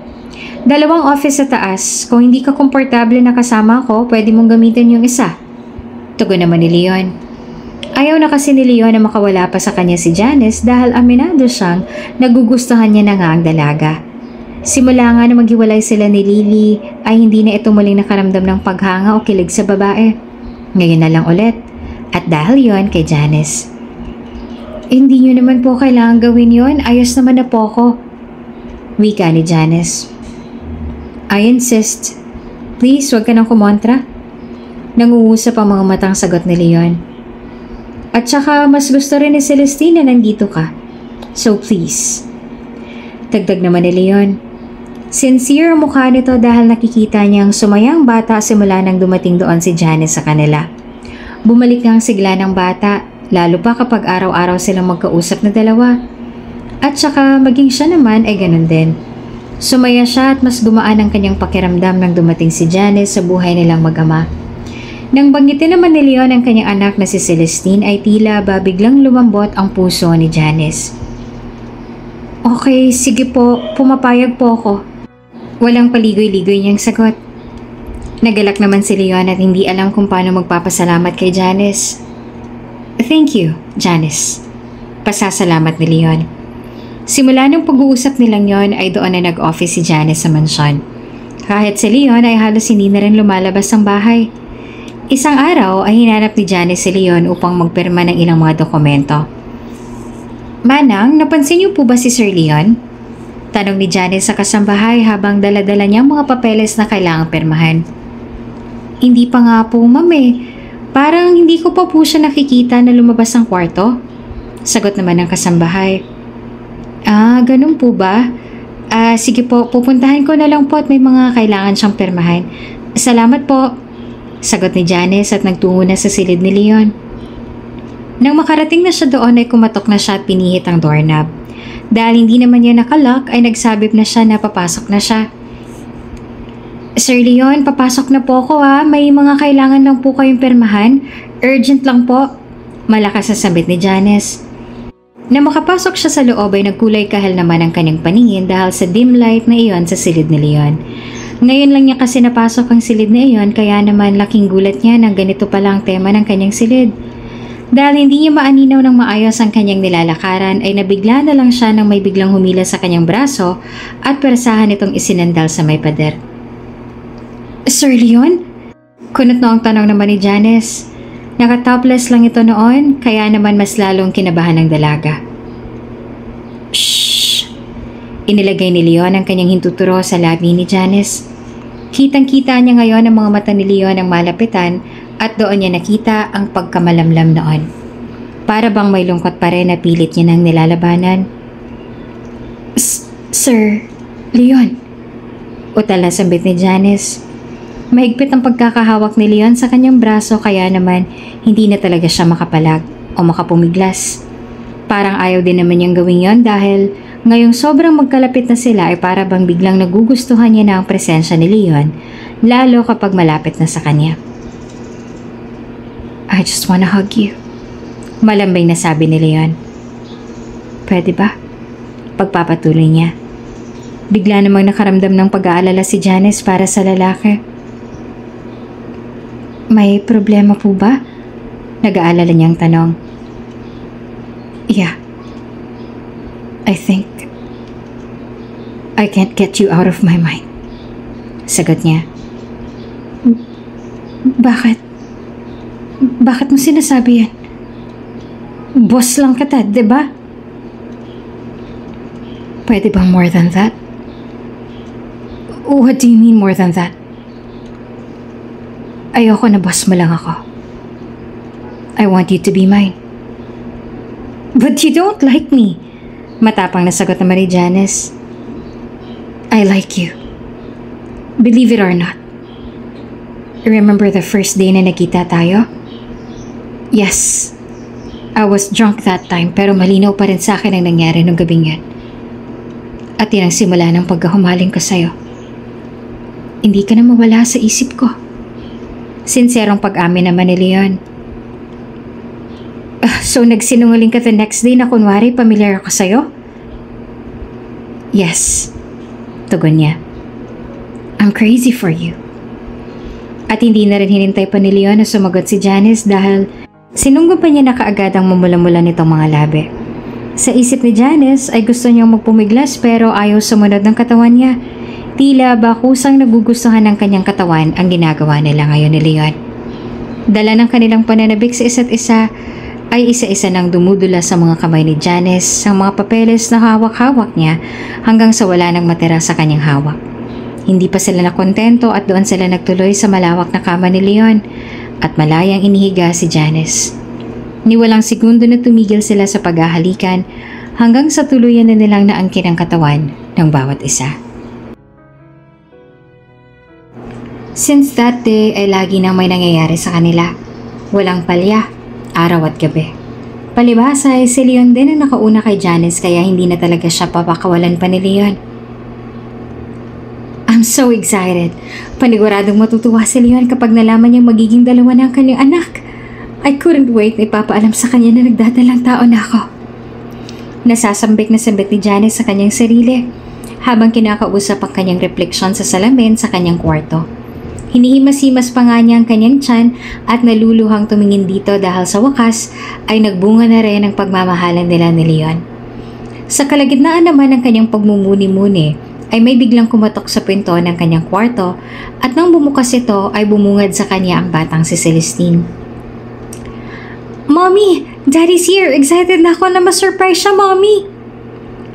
2 office sa taas. Kung hindi ka komportable na kasama ko, pwede mong gamitin yung isa. Tugon naman ni Leon. Ayaw na kasi ni Leon na makawala pa sa kanya si Janice dahil aminado siyang nagugustuhan niya na nga ang dalaga. Simula nga na maghiwalay sila ni Lily ay hindi na ito muling nakaramdam ng paghanga o kilig sa babae. Ngayon na lang ulit. At dahil yon kay Janice. Hindi niyo naman po kailangan gawin yon. Ayos naman na po ako. Wika ni Janice. I insist. Please, huwag ka nang kumontra. Nanguusap ang mga matang sagot ni Leon. At saka mas gusto rin ni Celestine na nandito ka. So please. Dagdag naman ni Leon. Sincere ang mukha nito dahil nakikita niyang sumayang bata simula nang dumating doon si Janice sa kanila. Bumalik nga ang sigla ng bata, lalo pa kapag araw-araw silang magkausap na dalawa. At saka maging siya naman ay ganun din. Sumaya siya at mas gumaan ang kanyang pakiramdam nang dumating si Janice sa buhay nilang mag-ama. Nang banggitin naman ni Leon ang kanyang anak na si Celestine ay tila ba biglang lumambot ang puso ni Janice. Okay, sige po, pumapayag po ako. Walang paligoy-ligoy niyang sagot. Nagalak naman si Leon at hindi alam kung paano magpapasalamat kay Janice. Thank you, Janice. Pasasalamat ni Leon. Simula nung pag-uusap nilang yon ay doon na nag-office si Janice sa mansyon. Kahit si Leon ay halos hindi na rin lumalabas ng bahay. Isang araw ay hinanap ni Janice si Leon upang magpirma ng ilang mga dokumento. Manang, napansin niyo po ba si Sir Leon? Tanong ni Janice sa kasambahay habang dala-dala niyang mga papeles na kailangang pirmahan. Hindi pa nga po, ma'am eh. Parang hindi ko pa po siya nakikita na lumabas ng kwarto. Sagot naman ng kasambahay. Ah, ganun po ba? Sige po, pupuntahan ko na lang po at may mga kailangan siyang pirmahan. Salamat po. Sagot ni Janice at nagtungo na sa silid ni Leon. Nang makarating na siya doon ay kumatok na siya at pinihit ang doorknob. Dahil hindi naman niya nakalock ay nagsabib na siya na papasok na siya. Sir Leon, papasok na po ako ha. May mga kailangan lang po kayong pirmahan. Urgent lang po. Malakas na sabit ni Janice. Na makapasok siya sa loob ay nagkulay kahel naman ang kanyang paningin dahil sa dim light na iyon sa silid ni Leon. Ngayon lang niya kasi napasok ang silid na iyon kaya naman laking gulat niya na ganito pala ang tema ng kanyang silid. Dahil hindi niya maaninaw ng maayos ang kanyang nilalakaran ay nabigla na lang siya nang may biglang humila sa kanyang braso at pwersahan itong isinandal sa may pader. Sir Leon? Kunot na ang tanong naman ni Janice. Naka-topless lang ito noon, kaya naman mas lalong kinabahan ng dalaga. Shhh! Inilagay ni Leon ang kanyang hintuturo sa labi ni Janice. Kitang-kita niya ngayon ang mga mata ni Leon ang malapitan at doon niya nakita ang pagkamalamlam noon. Para bang may lungkot pa rin na pilit niya ng nilalabanan. Sir Leon? Utal na sambit ni Janice. Mahigpit ang pagkakahawak ni Leon sa kanyang braso kaya naman hindi na talaga siya makapalag o makapumiglas. Parang ayaw din naman niyang gawin yon dahil ngayong sobrang magkalapit na sila ay para bang biglang nagugustuhan niya na ang presensya ni Leon lalo kapag malapit na sa kanya. I just wanna hug you. Malambing na sabi ni Leon. Pwede ba? Pagpapatuloy niya. Bigla namang nakaramdam ng pag-aalala si Janice para sa lalaki. May problema po ba? Nag-aalala niyang tanong. Yeah. I think I can't get you out of my mind. Sagot niya. Bakit? Bakit mo sinasabi yan? Boss lang kita, diba? Pwede bang more than that? What do you mean more than that? Ayoko na boss mo lang ako. I want you to be mine. But you don't like me. Matapang na sagot naman ni Janice. I like you. Believe it or not. Remember the first day na nakita tayo? Yes. I was drunk that time pero malinaw pa rin sa akin ang nangyari nung gabing yan. At yan ang simula ng pagkahumaling ko sa'yo. Hindi ka na mawala sa isip ko. Sinserong pag-amin naman ni Leon. So nagsinungaling ka the next day na kunwari pamilyar ako sa'yo? Yes, tugon niya. I'm crazy for you. At hindi na rin hinintay pa ni Leon na sumagot si Janice dahil sinunggo pa niya na kaagad ang mamula-mula nitong mga labi. Sa isip ni Janice ay gusto niyang magpumiglas pero ayaw sumunod ng katawan niya. Tila ba kusang nagugustuhan ng kanyang katawan ang ginagawa nila ngayon ni Leon. Dala ng kanilang pananabik sa isa't isa ay isa-isa nang dumudula sa mga kamay ni Janice ang mga papeles na hawak-hawak niya hanggang sa wala nang matira sa kanyang hawak. Hindi pa sila nakontento at doon sila nagtuloy sa malawak na kama ni Leon at malayang inihiga si Janice. Ni walang segundo na tumigil sila sa paghahalikan hanggang sa tuluyan na nilang naangkin ang katawan ng bawat isa. Since that day ay lagi nang may nangyayari sa kanila. Walang palya, araw at gabi. Palibhasa ay si Leon din ang nakauna kay Janice kaya hindi na talaga siya papakawalan pa ni Leon. I'm so excited. Paniguradong matutuwa si Leon kapag nalaman niyang magiging dalawa na ang kanyang anak. I couldn't wait na ipapaalam sa kanya na nagdadalang tao na ako. Nasasambik na sambik ni Janice sa kanyang sarili habang kinakausap ang kanyang refleksyon sa salamin sa kanyang kwarto. Hinihimas-himas pa nga niya ang kanyang tiyan at naluluhang tumingin dito dahil sa wakas ay nagbunga na rin ang pagmamahalan nila ni Leon. Sa kalagitnaan naman ng kanyang pagmumuni-muni ay may biglang kumatok sa pinto ng kanyang kwarto at nang bumukas ito ay bumungad sa kanya ang batang si Celestine. Mommy! Daddy's here! Excited na ako na ma-surprise siya, Mommy!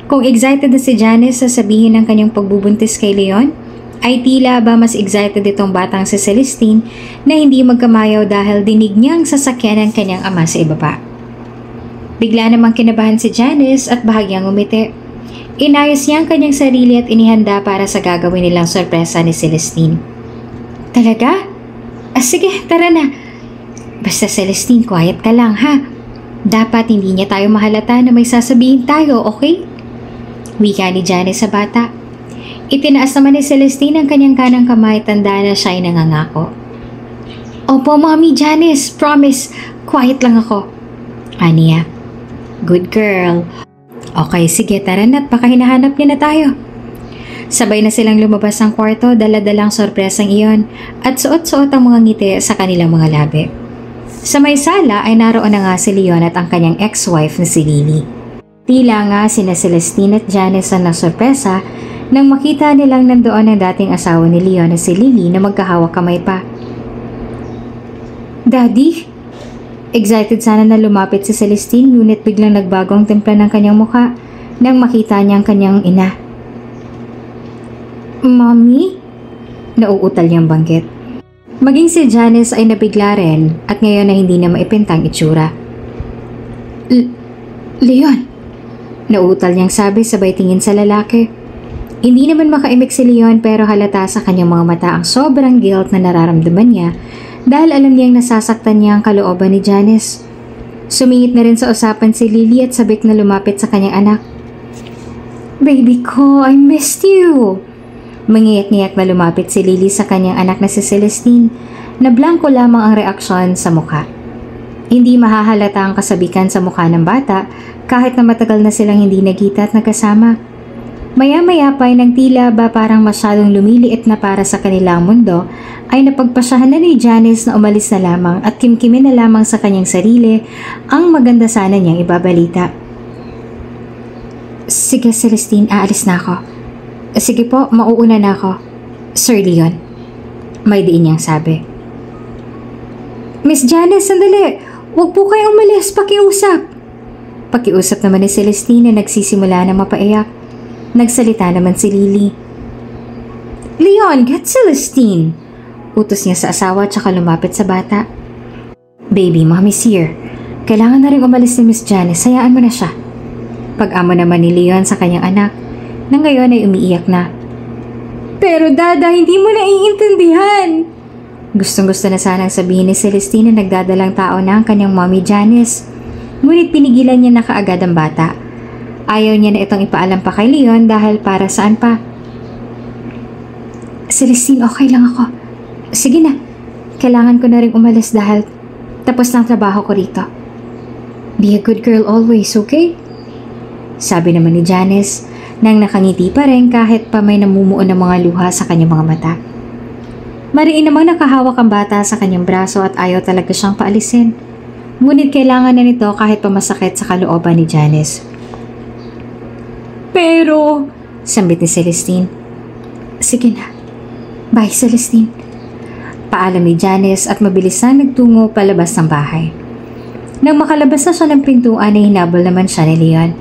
Kung excited na si Janice sa sabihin ng kanyang pagbubuntis kay Leon, ay tila ba mas excited itong batang si Celestine na hindi magkamayaw dahil dinig niya ang sasakyan ng kanyang ama sa ibaba. Bigla namang kinabahan si Janice at bahagyang umiti. Inayos niya ang kanyang sarili at inihanda para sa gagawin nilang sorpresa ni Celestine. Talaga? Sige, tara na. Basta Celestine, quiet ka lang ha. Dapat hindi niya tayo mahalata na may sasabihin tayo, okay? Wika ni Janice sa bata. Itinaas naman ni Celestine ang kanyang kanang kamay, tanda na siya ay nangangako. Opo, Mommy Janice, promise, quiet lang ako. Aniya, good girl. Okay, sige, tara na't baka hinahanap niya na tayo. Sabay na silang lumabas ng kwarto, dala-dalang sorpresang iyon at suot-suot ang mga ngiti sa kanilang mga labi. Sa may sala ay naroon na nga si Leon at ang kanyang ex-wife na si Lily. Tila nga sina Celestine at Janice ang nasorpresa nang makita nilang nandoon ang dating asawa ni Leon na si Lily na magkahawak kamay pa. Daddy? Excited sana na lumapit si Celestine ngunit biglang nagbago ang timpla ng kanyang mukha nang makita niya ang kanyang ina. Mommy? Nauutal niyang banggit. Maging si Janice ay nabigla rin at ngayon na hindi na maipintang itsura. Leon? Nauutal niyang sabi sabay tingin sa lalaki. Hindi naman makaimik si Leon pero halata sa kanyang mga mata ang sobrang guilt na nararamdaman niya dahil alam niyang nasasaktan niya ang kalooban ni Janice. Sumingit na rin sa usapan si Lily at sabik na lumapit sa kanyang anak. Baby ko, I missed you! Mangiyak-ngiyak na lumapit si Lily sa kanyang anak na si Celestine na blanko lamang ang reaksyon sa mukha. Hindi mahahalata ang kasabikan sa mukha ng bata kahit na matagal na silang hindi nagkita at nagkasama. Maya-maya pa ay nang tila ba parang masyadong lumiliit na para sa kanilang mundo ay napagpasyahan na ni Janice na umalis na lamang at kimkimin na lamang sa kanyang sarili ang maganda sana niyang ibabalita. Sige Celestine, aalis na ako. Sige po, mauuna na ako. Sir Leon. May diin niyang sabi. Miss Janice, sandali. Huwag po kayong umalis, pakiusap. Pakiusap naman ni Celestine na nagsisimula na mapaiyak. Nagsalita naman si Lily. Leon, get Celestine! Utos niya sa asawa at saka lumapit sa bata. Baby, Mommy's here. Kailangan na rin umalis ni Miss Janice, hayaan mo na siya. Pag-amo naman ni Leon sa kanyang anak, nang ngayon ay umiiyak na. Pero Dada, hindi mo na iintindihan! Gustong-gusto na sanang sabihin ni Celestine na nagdadalang tao na ang kanyang Mommy Janice. Ngunit pinigilan niya na kaagad ang bata. Ayaw niya na itong ipaalam pa kay Leon dahil para saan pa. Celestine, okay lang ako. Sige na, kailangan ko na rin umalis dahil tapos ng trabaho ko rito. Be a good girl always, okay? Sabi naman ni Janice nang nakangiti pa rin kahit pa may namumuo ng mga luha sa kanyang mga mata. Mariin namang nakahawak ang bata sa kanyang braso at ayaw talaga siyang paalisin. Ngunit kailangan na nito kahit pa masakit sa kalooban ni Janice. Pero, sambit ni Celestine. Sige na. Bye, Celestine. Paalam ni Janice at mabilis na nagtungo palabas ng bahay. Nang makalabas na siya ng pintuan ay hinabol naman siya ni Leon.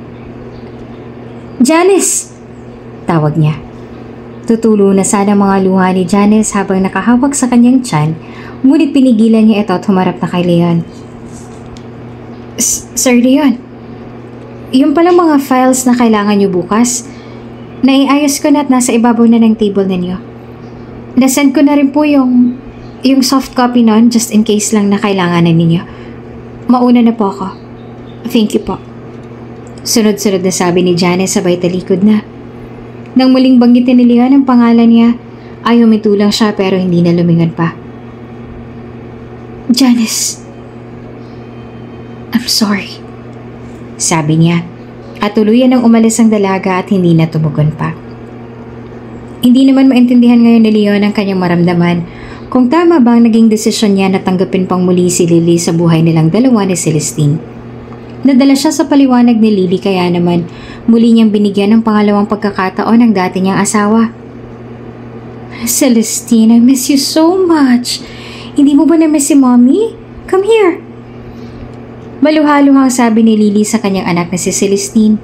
Janice! Tawag niya. Tutulo na sana mga luha ni Janice habang nakahawak sa kanyang tiyan, ngunit pinigilan niya ito at humarap na kay Leon. Sir Leon, yung palang mga files na kailangan niyo bukas, naiayos ko na at nasa ibabaw na ng table ninyo. Nasend ko na rin po yung soft copy nun just in case lang na kailangan na ninyo. Mauna na po ako. Thank you po. Sunod-sunod na sabi ni Janice sabay talikod na. Nang muling banggitin ni Leon ang pangalan niya, ay humitulang siya pero hindi na lumingon pa. Janice, I'm sorry. Sabi niya at tuluyan nang umalis ang dalaga at hindi na tumugon pa. Hindi naman maintindihan ngayon ni Leon ang kanyang maramdaman kung tama ba ang naging desisyon niya na tanggapin pang muli si Lily sa buhay nilang dalawa ni Celestine. Nadala siya sa paliwanag ni Lily kaya naman muli niyang binigyan ng pangalawang pagkakataon ang dati niyang asawa. Celestine, I miss you so much. Hindi mo ba na-miss si Mommy? Come here. Maluha-luhang sabi ni Lily sa kanyang anak na si Celestine,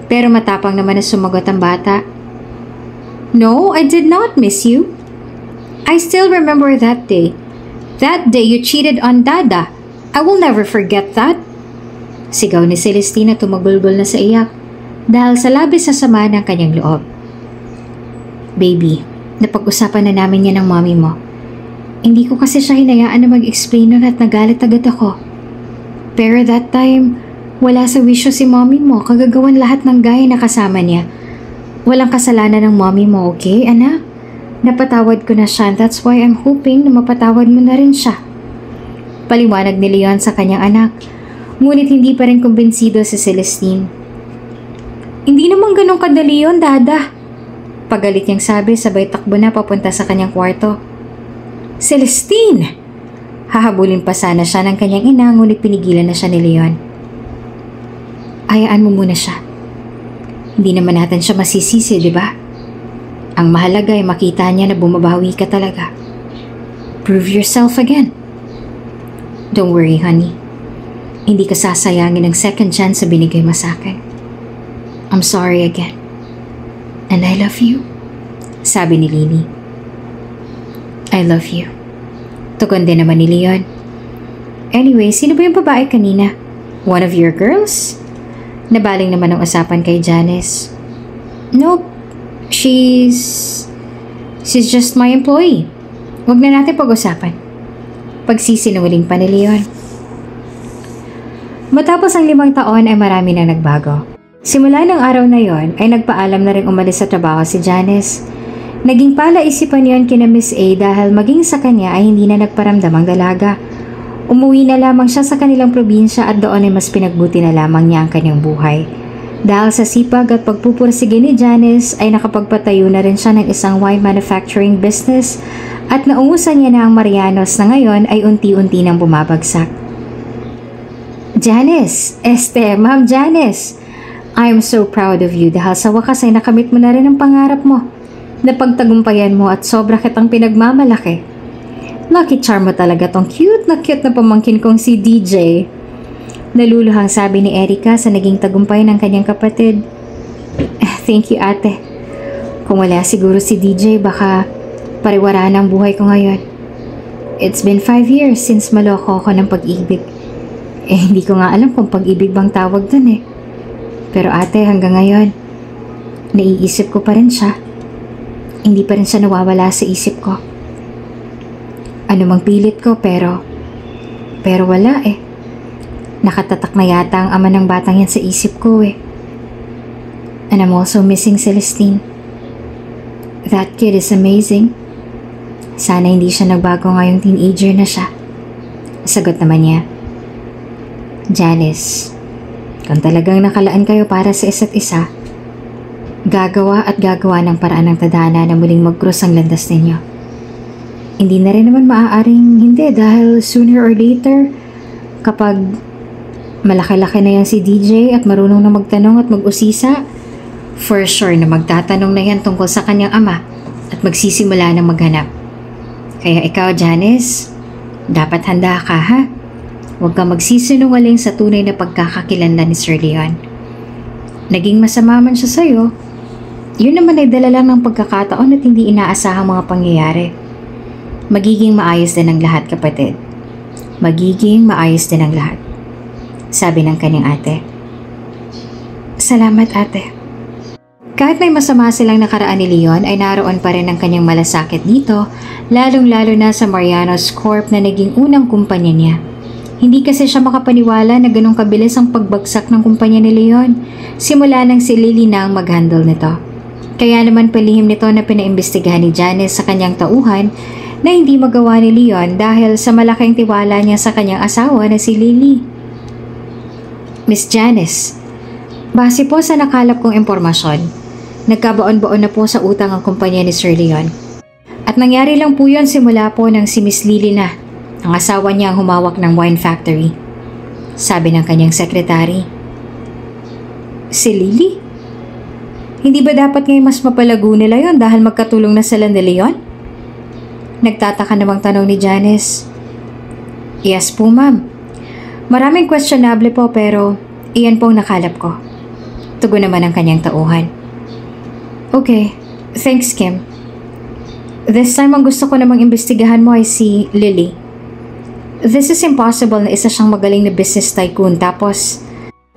pero matapang naman na sumagot ang bata. No, I did not miss you. I still remember that day. That day you cheated on Dada. I will never forget that. Sigaw ni Celestine na tumagulgol na sa iyak dahil sa labis sa sama ng kanyang loob. Baby, napag-usapan na namin yan ng mommy mo. Hindi ko kasi siya hinayaan na mag-explain nun at nagalit agad ako. Pero that time, wala sa wisyo si mommy mo, kagagawan lahat ng gaya na kasama niya. Walang kasalanan ng mommy mo, okay, anak? Napatawad ko na siya and that's why I'm hoping na mapatawad mo na rin siya. Paliwanag ni Leon sa kanyang anak, ngunit hindi pa rin kumbinsido si Celestine. Hindi naman ganun kadali yun, Dada. Pagalit niyang sabi sabay takbo na papunta sa kanyang kwarto. Celestine! Hahabulin pa sana siya ng kanyang ina ngunit pinigilan na siya ni Leon. Hayaan mo muna siya. Hindi naman natin siya masisisi, di ba? Ang mahalaga ay makita niya na bumabawi ka talaga. Prove yourself again. Don't worry, honey. Hindi ka sasayangin ng second chance sa binigay mo sa akin. I'm sorry again. And I love you. Sabi ni Lily. I love you. Tugon din naman ni Leon. Anyway, sino ba yung babae kanina? One of your girls? Nabaling naman ang usapan kay Janice. Nope. She's just my employee. Huwag na natin pag-usapan. Pagsisinungaling pa ni Leon. Matapos ang 5 taon ay marami na nagbago. Simula ng araw na yon ay nagpaalam na rin umalis sa trabaho si Janice. Naging palaisipan yon kina Miss A dahil maging sa kanya ay hindi na nagparamdam ang dalaga. Umuwi na lamang siya sa kanilang probinsya at doon ay mas pinagbuti na lamang niya ang kanyang buhay. Dahil sa sipag at pagpupursige ni Janice ay nakapagpatayo na rin siya ng isang wine manufacturing business at naungusan niya na ang Marianos na ngayon ay unti-unti nang bumabagsak. Janice, Ma'am Janice, I am so proud of you dahil sa wakas ay nakamit mo na rin ang pangarap mo. Napagtagumpayan mo at sobra kitang pinagmamalaki. Lucky charm mo talaga tong cute na pamangkin kong si DJ. Naluluhang sabi ni Erica sa naging tagumpay ng kanyang kapatid. Thank you, ate. Kung wala siguro si DJ, baka pariwaraan ang buhay ko ngayon. It's been 5 years since maloko ako ng pag-ibig. Hindi ko nga alam kung pag-ibig bang tawag dun eh. Pero ate, hanggang ngayon, naiisip ko pa rin siya. Hindi pa rin siya nawawala sa isip ko. Ano mang pilit ko pero wala eh. Nakatatak na yata ang ama ng batang yan sa isip ko eh. And I'm also missing Celestine. That kid is amazing. Sana hindi siya nagbago ngayong teenager na siya. Sagot naman niya. Janice, Kung talagang nakalaan kayo para sa isa't isa, gagawa at gagawa ng paraan ng tadhana na muling mag-cross ang landas ninyo. Hindi na rin naman maaaring hindi dahil sooner or later, kapag malaki-laki na yan si DJ at marunong na magtanong at mag-usisa, for sure na magtatanong na yan tungkol sa kanyang ama at magsisimula na maghanap. Kaya ikaw, Janice, dapat handa ka, ha? Huwag kang magsisinungaling sa tunay na pagkakakilanlan ni Sir Leon. Naging masama man siya sa'yo, yun naman ay dala lang ng pagkakataon at hindi inaasahang mga pangyayari. Magiging maayos din ang lahat, kapatid. Magiging maayos din ang lahat, sabi ng kanyang ate. Salamat, ate. Kahit may masama silang nakaraan ni Leon ay naroon pa rin ang kanyang malasakit dito, lalong-lalo na sa Marianos Corp na naging unang kumpanya niya. Hindi kasi siya makapaniwala na ganong kabilis ang pagbagsak ng kumpanya ni Leon, simula nang si Lily na ang mag-handle nito. Kaya naman palihim nito na pinaimbestigahan ni Janice sa kanyang tauhan na hindi magawa ni Leon dahil sa malaking tiwala niya sa kanyang asawa na si Lily. Miss Janice, base po sa nakalap kong impormasyon, nagkabaon-baon na po sa utang ang kumpanya ni Sir Leon. At nangyari lang po yun simula po nang si Miss Lily na, ang asawa niya ang humawak ng wine factory, sabi ng kanyang sekretary. Si Lily? Hindi ba dapat ngayon mas mapalago nila yon dahil magkatulong na sila ni Leon? Nagtataka namang tanong ni Janice. Yes po, ma'am. Maraming questionable po pero iyan po ang nakalap ko. Tugon naman ang kanyang tauhan. Okay, thanks Kim. This time ang gusto ko namang imbestigahan mo ay si Lily. This is impossible na isa siyang magaling na business tycoon tapos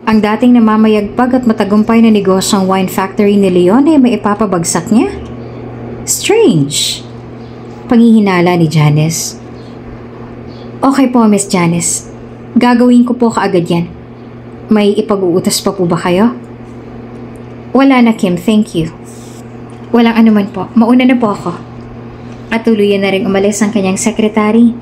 ang dating namamayagpag at matagumpay na negosyong wine factory ni Leon ay may ipapabagsak niya? Strange. Panghihinala ni Janice. Okay po, Miss Janice. Gagawin ko po kaagad yan. May ipag-uutos pa po ba kayo? Wala na, Kim. Thank you. Walang anuman po. Mauna na po ako. At tuluyan na rin umalis ang kanyang sekretary.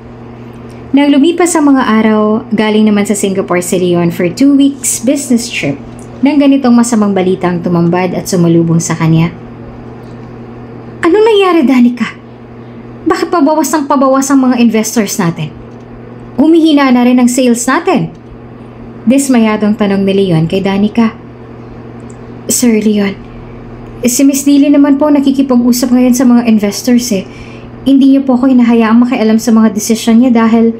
Nang lumipas ang mga araw, galing naman sa Singapore si Leon for 2 weeks business trip nang ganitong masamang balitang tumambad at sumalubong sa kanya. Anong nangyari, Danica? Bakit pabawas ang mga investors natin? Humihina na rin ang sales natin. Dismayadong tanong ni Leon kay Danica. Sir Leon, si Miss Lily naman po nakikipag-usap ngayon sa mga investors eh. Hindi niyo po ako hinahayaang makialam sa mga desisyon niya dahil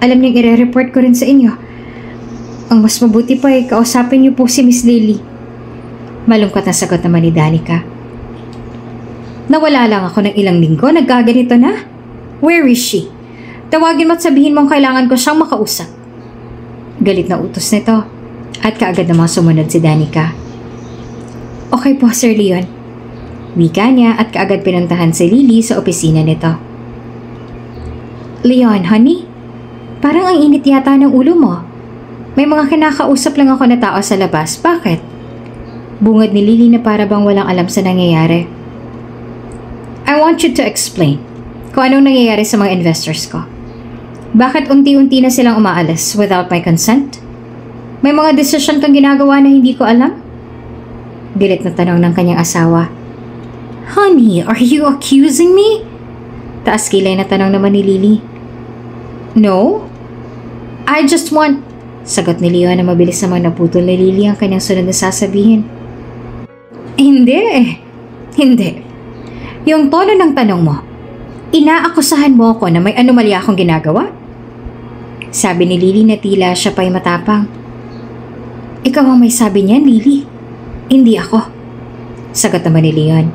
alam niyang ire-report ko rin sa inyo. Ang mas mabuti pa ay kausapin niyo po si Miss Lily. Malungkot na sagot naman ni Danica. Nawala lang ako ng ilang linggo, nagkaganito na. Where is she? Tawagin mo at sabihin mong kailangan ko siyang makausap. Galit na utos nito at kaagad namang sumunod si Danica. Okay po, Sir Leon. Wika niya at kaagad pinuntahan si Lily sa opisina nito. Leon, honey, parang ang init yata ng ulo mo. May mga kinakausap lang ako na tao sa labas. Bakit? Bungad ni Lily na para bang walang alam sa nangyayari. I want you to explain kung anong nangyayari sa mga investors ko. Bakit unti-unti na silang umaalis without my consent? May mga desisyon kang ginagawa na hindi ko alam? Galit na tanong ng kanyang asawa. Honey, are you accusing me? Taas kilay na tanong naman ni Lily. No? I just want... Sagot ni Leon na mabilis namang naputol ni Lily ang kanyang sunod na sasabihin. Hindi. Yung tono ng tanong mo, inaakusahan mo ako na may anomalya akong ginagawa? Sabi ni Lily na tila siya pa'y matapang. Ikaw ang may sabi niyan, Lily. Hindi ako. Sagot naman ni Leon.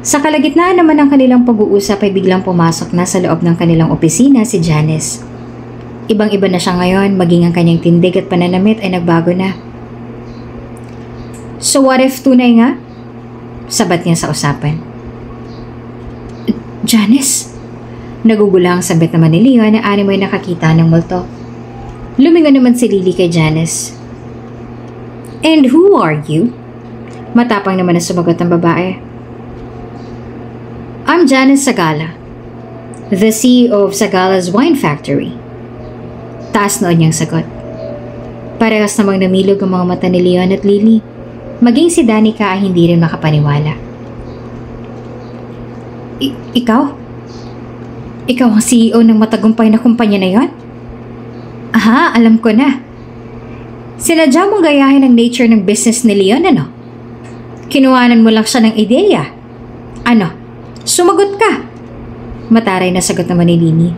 Sa kalagitnaan naman ng kanilang pag-uusap ay biglang pumasok na sa loob ng kanilang opisina si Janice. Ibang-iba na siya ngayon, maging ang kanyang tindig at pananamit ay nagbago na. So what if tunay nga? Sabat niya sa usapan. Janice? Nagugulang sabit naman ni Leon na animo ay nakakita ng multo. Lumingon naman si Lily kay Janice. And who are you? Matapang naman na sumagot ang babae. I'm Janice Sagala, the CEO of Sagala's Wine Factory. Taas noon niyang sagot. Parehas namang namilog ang mga mata ni Leon at Lily. Maging si Danica ay hindi rin makapaniwala. Ikaw? Ikaw ang CEO ng matagumpay na kumpanya na yon? Aha, alam ko na. Sinadya mong gayahin ang nature ng business ni Leon, ano? Kinuhanan mo lang siya ng ideya. Ano? Sumagot ka. Mataray na sagot naman ni Lily.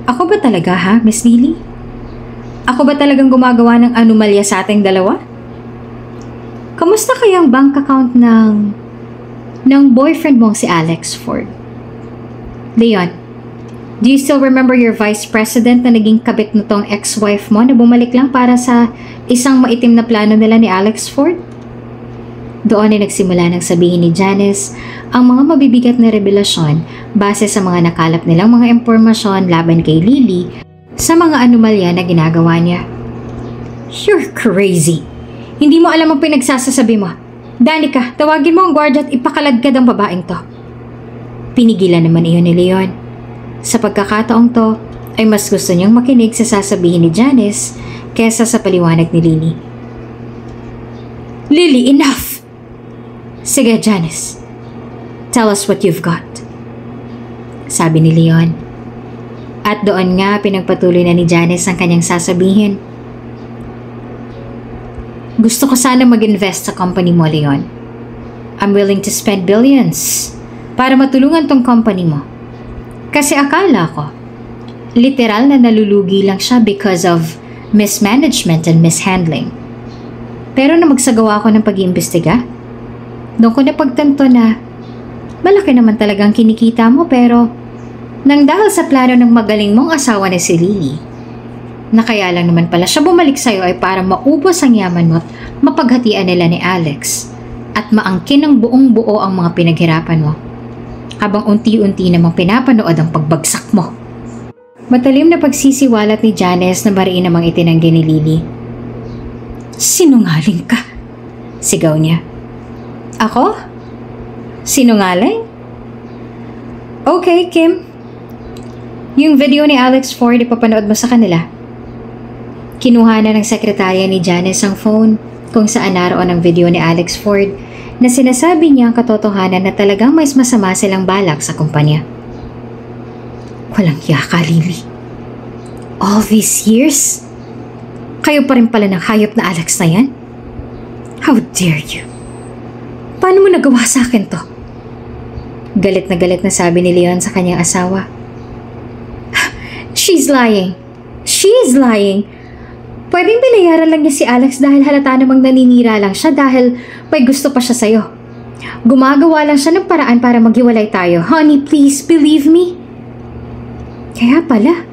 Ako ba talaga ha, Miss Lily? Ako ba talagang gumagawa ng anomalya sa ating dalawa? Kamusta kayang bank account ng boyfriend mong si Alex Ford? Leon, do you still remember your vice president na naging kabit nitong ex-wife mo na bumalik lang para sa isang maitim na plano nila ni Alex Ford? Doon ay nagsimula ng sabihin ni Janice ang mga mabibigat na revelasyon base sa mga nakalap nilang mga impormasyon laban kay Lily sa mga anomalya na ginagawa niya. You're crazy! Hindi mo alam ang pinagsasasabi mo. Danica, tawagin mo ang guardia at ipakalagkad ang babaeng to. Pinigilan naman iyon ni Leon. Sa pagkakataong to, ay mas gusto niyang makinig sa sasabihin ni Janice kesa sa paliwanag ni Lily. Lily, enough! Sige, Janice. Tell us what you've got. Sabi ni Leon. At doon nga pinagpatuloy na ni Janice ang kanyang sasabihin. Gusto ko sana mag-invest sa company mo, Leon. I'm willing to spend billions para matulungan tong company mo. Kasi akala ko, literal na nalulugi lang siya because of mismanagement and mishandling. Pero na magsagawa ako ng pag-iimbestiga, doon ko napagtanto na malaki naman talagang kinikita mo pero nang dahil sa plano ng magaling mong asawa ni si Lily, na kaya lang naman pala siya bumalik sa'yo ay para maubos ang yaman mo at mapaghatian nila ni Alex at maangkin ng buong buo ang mga pinaghirapan mo habang unti-unti namang pinapanood ang pagbagsak mo. Matalim na pagsisiwalat ni Janice na mariin namang itinanggi ni Lily. Sinungaling ka, sigaw niya. Ako? Sinungaling? Okay, Kim. Yung video ni Alex Ford ipapanood mo sa kanila. Kinuha na ng sekretarya ni Janice ang phone kung saan naroon ang video ni Alex Ford na sinasabi niya ang katotohanan na talagang mas masama silang balak sa kumpanya. Walang yaka, Lily. All these years? Kayo pa rin pala ng hayop na Alex na yan? How dare you? Paano mo nagawa sa akin to? Galit na sabi ni Leon sa kanyang asawa. She's lying. She's lying. Pwedeng binayaran lang niya si Alex dahil halata namang naninira lang siya dahil may gusto pa siya sa'yo. Gumagawa lang siya ng paraan para maghiwalay tayo. Honey, please believe me. Kaya pala,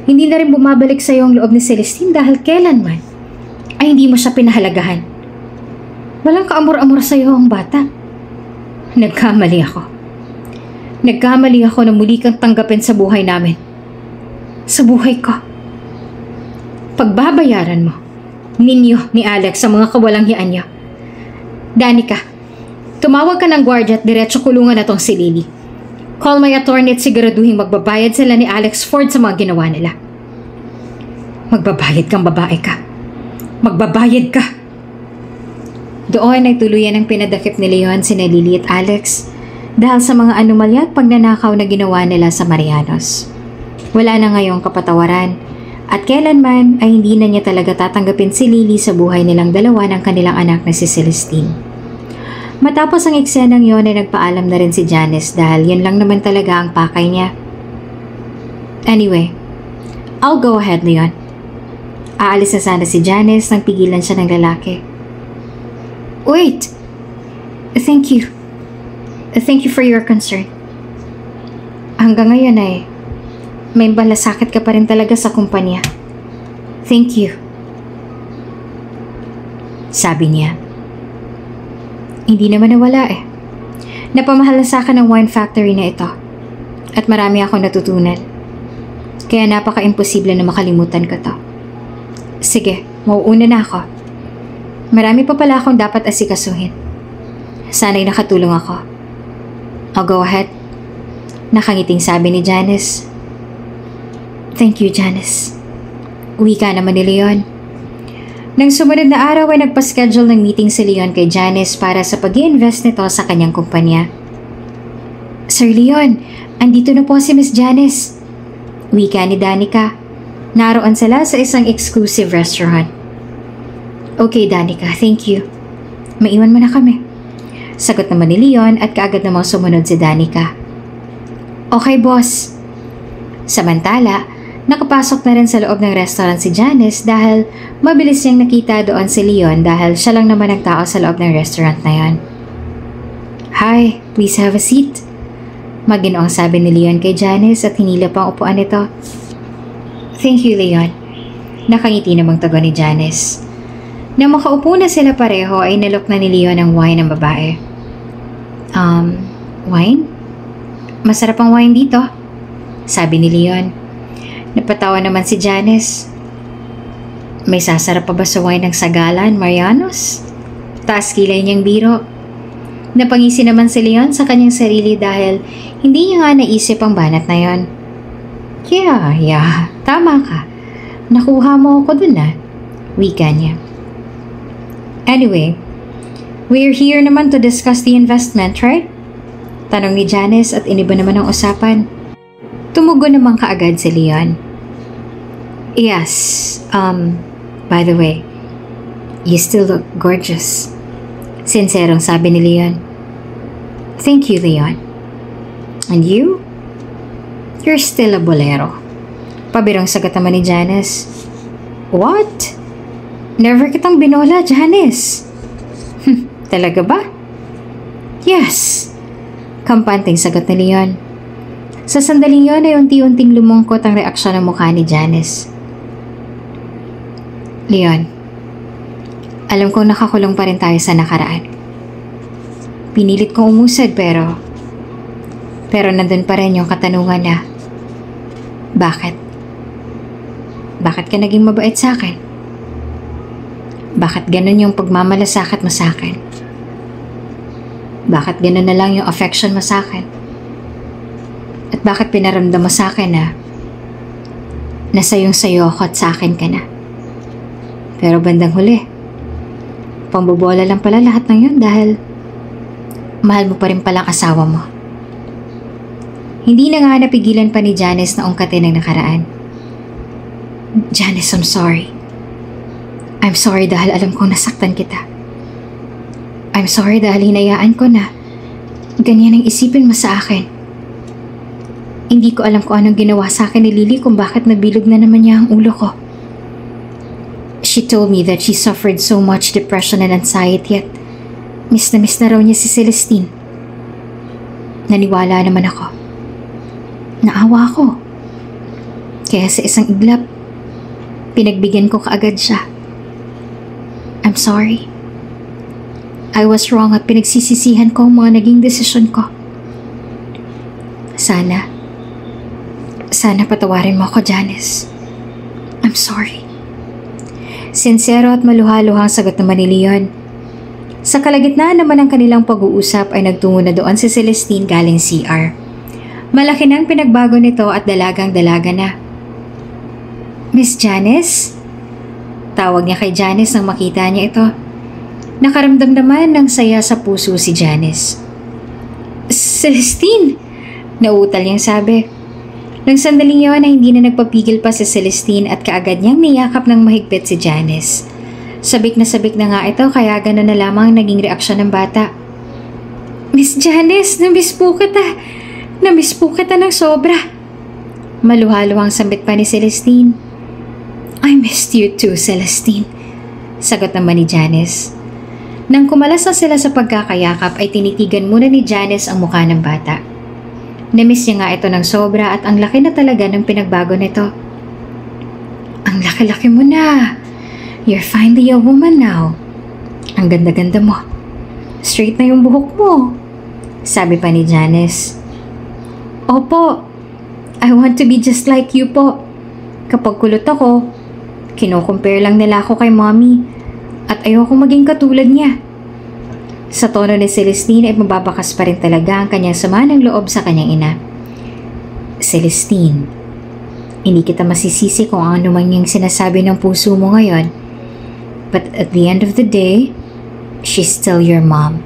hindi na rin bumabalik sa'yo ang loob ni Celestine dahil kailanman ay hindi mo siya pinahalagahan. Walang kaamor-amor sa'yo ang bata. Nagkamali ako. Nagkamali ako na muli kang tanggapin sa buhay namin. Sa buhay ko. Pagbabayaran mo, ninyo ni Alex sa mga kawalang-hian niya. Danica, tumawag ka ng guardia at diretso kulungan na tong si Lily. Call my attorney at siguraduhin magbabayad sila ni Alex Ford sa mga ginawa nila. Magbabayad kang babae ka. Magbabayad ka. Doon ay tuluyan ang pinadakip ni Leon sina Lily at Alex dahil sa mga anomalya at pagnanakaw na ginawa nila sa Marianos. Wala na ngayong kapatawaran at kailanman ay hindi na niya talaga tatanggapin si Lily sa buhay nilang dalawa ng kanilang anak na si Celestine. Matapos ang eksenang yon ay nagpaalam na rin si Janice dahil yun lang naman talaga ang pakay niya. Anyway, I'll go ahead, Leon. Aalis na sana si Janice nang pigilan siya ng lalaki. Wait! Thank you. Thank you for your concern. Hanggang ngayon ay may balasakit ka pa rin talaga sa kumpanya. Thank you. Sabi niya. Hindi naman nawala eh. Napamahal na sa akin ang wine factory na ito. At marami akong natutunan. Kaya napaka-imposible na makalimutan ko to. Sige, mauuna na ako. Marami pa pala akong dapat asikasuhin. Sana'y nakatulong ako. I'll go ahead. Nakangiting sabi ni Janice. Thank you, Janice. Wika naman ni Leon. Nang sumunod na araw ay nagpa-schedule ng meeting si Leon kay Janice para sa pag-i-invest nito sa kanyang kumpanya. Sir Leon, andito na po si Miss Janice. Wika ni Danica. Naroon sila sa isang exclusive restaurant. Okay Danica, thank you. Maiwan mo na kami. Sagot naman ni Leon at kaagad namang sumunod si Danica. Okay boss. Samantala, nakapasok na rin sa loob ng restaurant si Janice dahil mabilis niyang nakita doon si Leon dahil siya lang naman ang tao sa loob ng restaurant na yon. Hi, please have a seat. Maginoong sabi ni Leon kay Janice at hinilap ang upuan nito. Thank you, Leon. Nakangiti namang tago ni Janice. Nang makaupo na sila pareho ay nalok na ni Leon ang wine ng babae. Wine? Masarap ang wine dito, sabi ni Leon. Napatawa naman si Janice. May sasarap pa ba sa wine ng Sagalan, Marianos? Taas kilay niyang biro. Napangisi naman si Leon sa kanyang sarili dahil hindi niya nga naisip ang banat na yon. Yeah, tama ka. Nakuha mo ako dun wika niya. Anyway, we're here naman to discuss the investment, right? Tanong ni Janice at iniba naman ang usapan. Tumugon naman kaagad si Leon. Yes, by the way, you still look gorgeous. Sinserong sabi ni Leon. Thank you, Leon. And you? You're still a bolero. Pabirong sagot naman ni Janice. What? Never kitang binola, Janice. Talaga ba? Yes. Kampanting sagot ni Leon. Sa sandaling yon ay unti-unting lumungkot ang reaksyon ng mukha ni Janice. Leon, alam kong nakakulong pa rin tayo sa nakaraan. Pinilit kong umusad pero nandun pa rin yung katanungan na bakit? Bakit ka naging mabait sa akin? Bakit ganun yung pagmamalasakit mo sa akin? Bakit ganun na lang yung affection mo sa akin? At bakit pinaramdam mo sa akin na nasayong-sayo ako at sa akin ka na? Pero bandang huli, pambobola lang pala lahat ng yun dahil mahal mo pa rin palang asawa mo. Hindi na nga napigilan pa ni Janice na ungkatin ang nakaraan. Janice, I'm sorry. I'm sorry dahil alam kong nasaktan kita. I'm sorry dahil hinayaan ko na ganyan ang isipin mo sa akin. Hindi ko alam kung anong ginawa sa akin ni Lily kung bakit nabilog na naman niya ang ulo ko. She told me that she suffered so much depression and anxiety at miss na raw niya si Celestine. Naniwala naman ako. Naawa ako. Kaya sa isang iglap, pinagbigyan ko kaagad siya. I'm sorry. I was wrong at pinagsisisihan ko ang mga naging desisyon ko. Sana patawarin mo ako, Janice. I'm sorry. Sincero at maluha-luhang sagot naman ni Leon. Sa kalagitnaan naman ng kanilang pag-uusap ay nagtungo na doon si Celestine galing CR. Malaki nang pinagbago nito at dalagang-dalaga na. Miss Janice? Tawag niya kay Janice nang makita niya ito. Nakaramdam naman ng saya sa puso si Janice. Celestine! Nauutal niyang sabi. Nang sandaling yun ay hindi na nagpapigil pa si Celestine at kaagad niyang niyakap ng mahigpit si Janice. Sabik na nga ito kaya gano'n na lamang naging reaksyon ng bata. Miss Janice, namiss po kita. Namiss po kita ng sobra. Maluhaluhang sambit pa ni Celestine. I missed you too, Celestine. Sagot naman ni Janice. Nang kumalas na sila sa pagkakayakap ay tinitigan muna ni Janice ang mukha ng bata. Namiss niya nga ito ng sobra at ang laki na talaga ng pinagbago nito. Ang laki-laki mo na. You're finally a woman now. Ang ganda-ganda mo. Straight na yung buhok mo. Sabi pa ni Janice. Opo. I want to be just like you po. Kapag kulot ako, kino-compare lang nila ako kay mommy at ayoko maging katulad niya. Sa tono ni Celestine ay mababakas pa rin talaga ang kanyang sama ng loob sa kanyang ina. Celestine, Hindi kita masisisi kung ano man yung sinasabi ng puso mo ngayon. But at the end of the day, she's still your mom.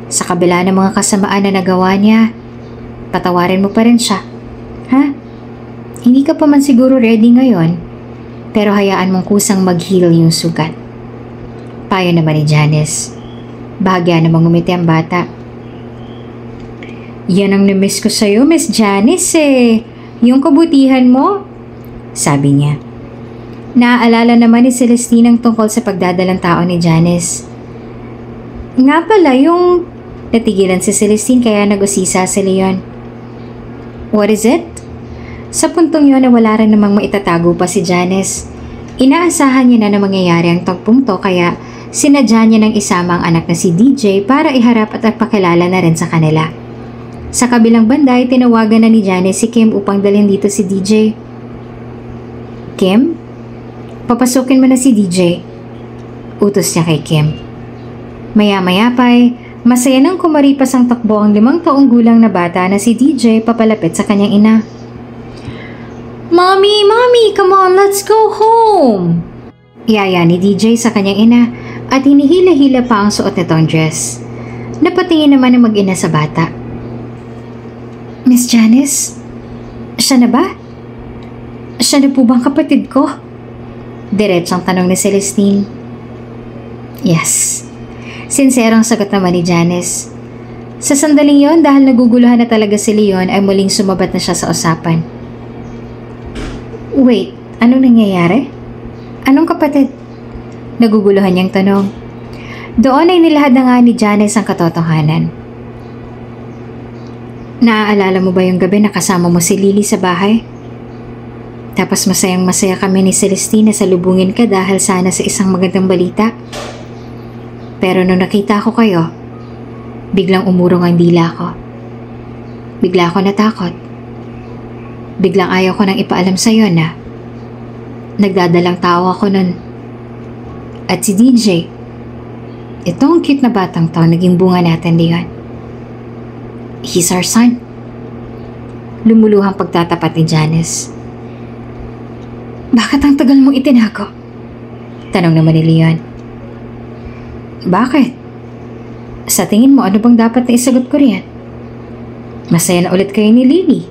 Sa kabila ng mga kasamaan na nagawa niya, patawarin mo pa rin siya. Ha? Hindi ka pa man siguro ready ngayon, pero hayaan mong kusang mag-heal yung sugat. Payo naman ni Janice. Bahagya namang ngumiti ang bata. Yan ang na-miss ko sa'yo, Miss Janice eh. Yung kabutihan mo, sabi niya. Naaalala naman ni Celestine ang tungkol sa pagdadalang tao ni Janice. Nga pala, yung natigilan si Celestine kaya nag-usisa si Leon. What is it? Sa puntong yun na wala rin namang maitatago pa si Janice. Inaasahan niya na mangyayari ang tagpong to kaya sinadya niya ng isama ang anak na si DJ para iharap at pakilala na rin sa kanila. Sa kabilang banda ay tinawagan na ni Janice si Kim upang dalhin dito si DJ. Kim? Papasukin mo na si DJ. Utos niya kay Kim. Maya-maya pa'y masaya nang kumaripas ang takbo ang 5 taong gulang na bata na si DJ papalapit sa kanyang ina. Mommy, come on, let's go home! Yaya ni DJ sa kanyang ina at hinihila-hila pa ang suot nitong dress. Napatingin naman ang mag-ina sa bata. Miss Janice? Siya na ba? Siya na po bang kapatid ko? Diretsang tanong ni Celestine. Yes. Sinserong sagot naman ni Janice. Sa sandaling yon dahil naguguluhan na talaga si Leon ay muling sumabat na siya sa usapan. Wait, anong nangyayari? Anong kapatid? Naguguluhan niyang tanong. Doon ay nilahad na nga ni Janice ang katotohanan. Naaalala mo ba yung gabi na kasama mo si Lily sa bahay? Tapos masayang-masaya kami ni Celestine na salubungin ka dahil sana sa isang magandang balita. Pero nung nakita ko kayo, biglang umurong ang dila ko. Bigla ako natakot. Biglang ayaw ko nang ipaalam sa'yo na nagdadalang tao ako nun. At si DJ, itong cute na batang to naging bunga natin, Leon. He's our son. Lumuluhang pagtatapat ni Janice. Bakit ang tagal mong itinago? Tanong naman ni Leon. Bakit? Sa tingin mo, ano bang dapat na isagot ko riyan? Masaya na ulit kayo ni Lily.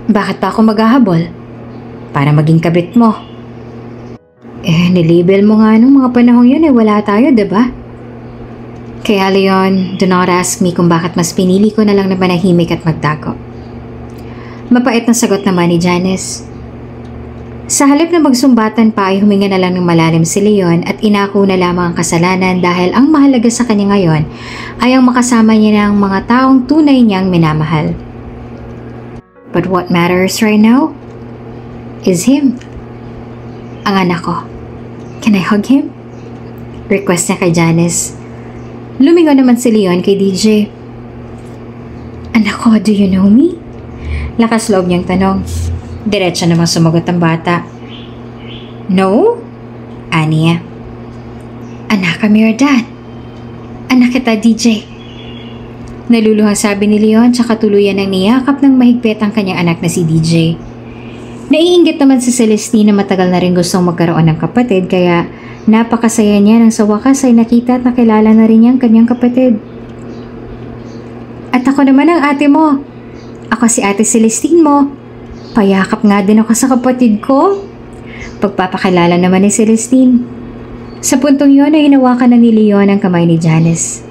Bakit pa ako maghahabol? Para maging kabit mo. Nilabel mo nga nung mga panahong yun wala tayo, diba? Kaya Leon, do not ask me kung bakit mas pinili ko na lang na manahimik at magtago. Mapait na sagot naman ni Janice. Sa halip na magsumbatan pa ay huminga na lang ng malalim si Leon at inako na lamang ang kasalanan dahil ang mahalaga sa kanya ngayon ay ang makasama niya ng mga taong tunay niyang minamahal. But what matters right now is him. Ang anak ko. Can I hug him? Request niya kay Janice. Lumingon naman si Leon kay DJ. Anak ko, do you know me? Lakas loob niyang tanong. Diretso namang sumagot ang bata. No? Aniya. Anak, I'm your dad. Anak kita, DJ. Naluluhang sabi ni Leon tsaka tuluyan ng niyakap ng mahigpit ang kanyang anak na si DJ. Naiinggit naman si Celestine na matagal na rin gustong magkaroon ng kapatid kaya napakasaya niya nang sa wakas ay nakita at nakilala na rin niyang kanyang kapatid. At ako naman ang ate mo. Ako si Ate Celestine mo. Payakap nga din ako sa kapatid ko. Pagpapakilala naman ni Celestine. Sa puntong yun ay hinawakan na ni Leon ang kamay ni Janice.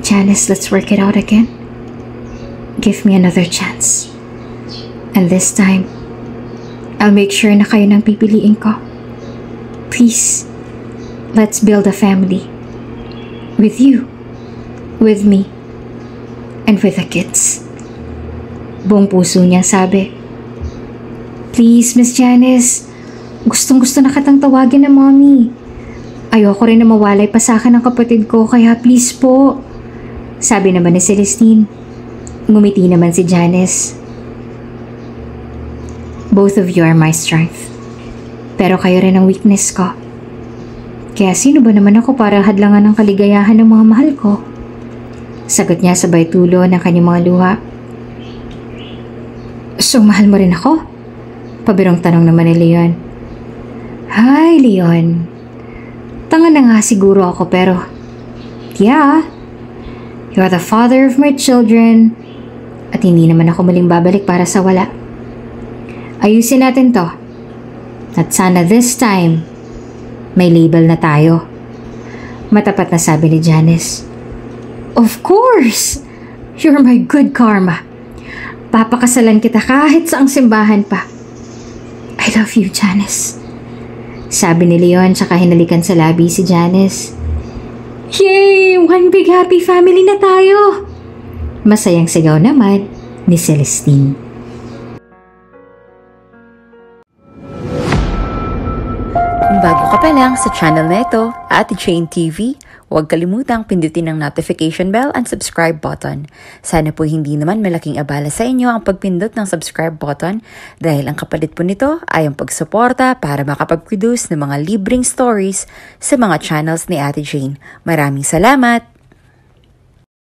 Janice, let's work it out again. Give me another chance. And this time, I'll make sure na kayo nang pipiliin ko. Please, let's build a family. With you, with me, and with the kids. Buong puso niya sabi. Please, Miss Janice, gustong-gusto na kitang tawagin na mommy. Ayoko rin na mawalay pa sa akin ang kapatid ko, kaya please po. Sabi naman ni Celestine. Ngumiti naman si Janice. Both of you are my strength. Pero kayo rin ang weakness ko. Kaya sino ba naman ako para hadlangan ng kaligayahan ng mga mahal ko? Sagot niya sabay tulo ng kanyang mga luha. So mahal mo rin ako? Pabirong tanong naman ni Leon. Hi, Leon. Tanga na nga siguro ako pero... Yeah, you are the father of my children at hindi naman ako muling babalik para sa wala. Ayusin natin to. At sana this time, may label na tayo. Matapat na sabi ni Janice. Of course! You're my good karma. Papakasalan kita kahit saang simbahan pa. I love you, Janice. Sabi ni Leon tsaka hinalikan sa labi si Janice. Yay! One big happy family na tayo! Masayang sigaw naman ni Celestine. Kung bago ka pa lang sa channel na ito, Ate Jane TV, huwag kalimutang pindutin ang notification bell and subscribe button. Sana po hindi naman malaking abala sa inyo ang pagpindot ng subscribe button dahil ang kapalit po nito ay ang pagsuporta para makapag-produce ng mga libreng stories sa mga channels ni Ate Jane. Maraming salamat!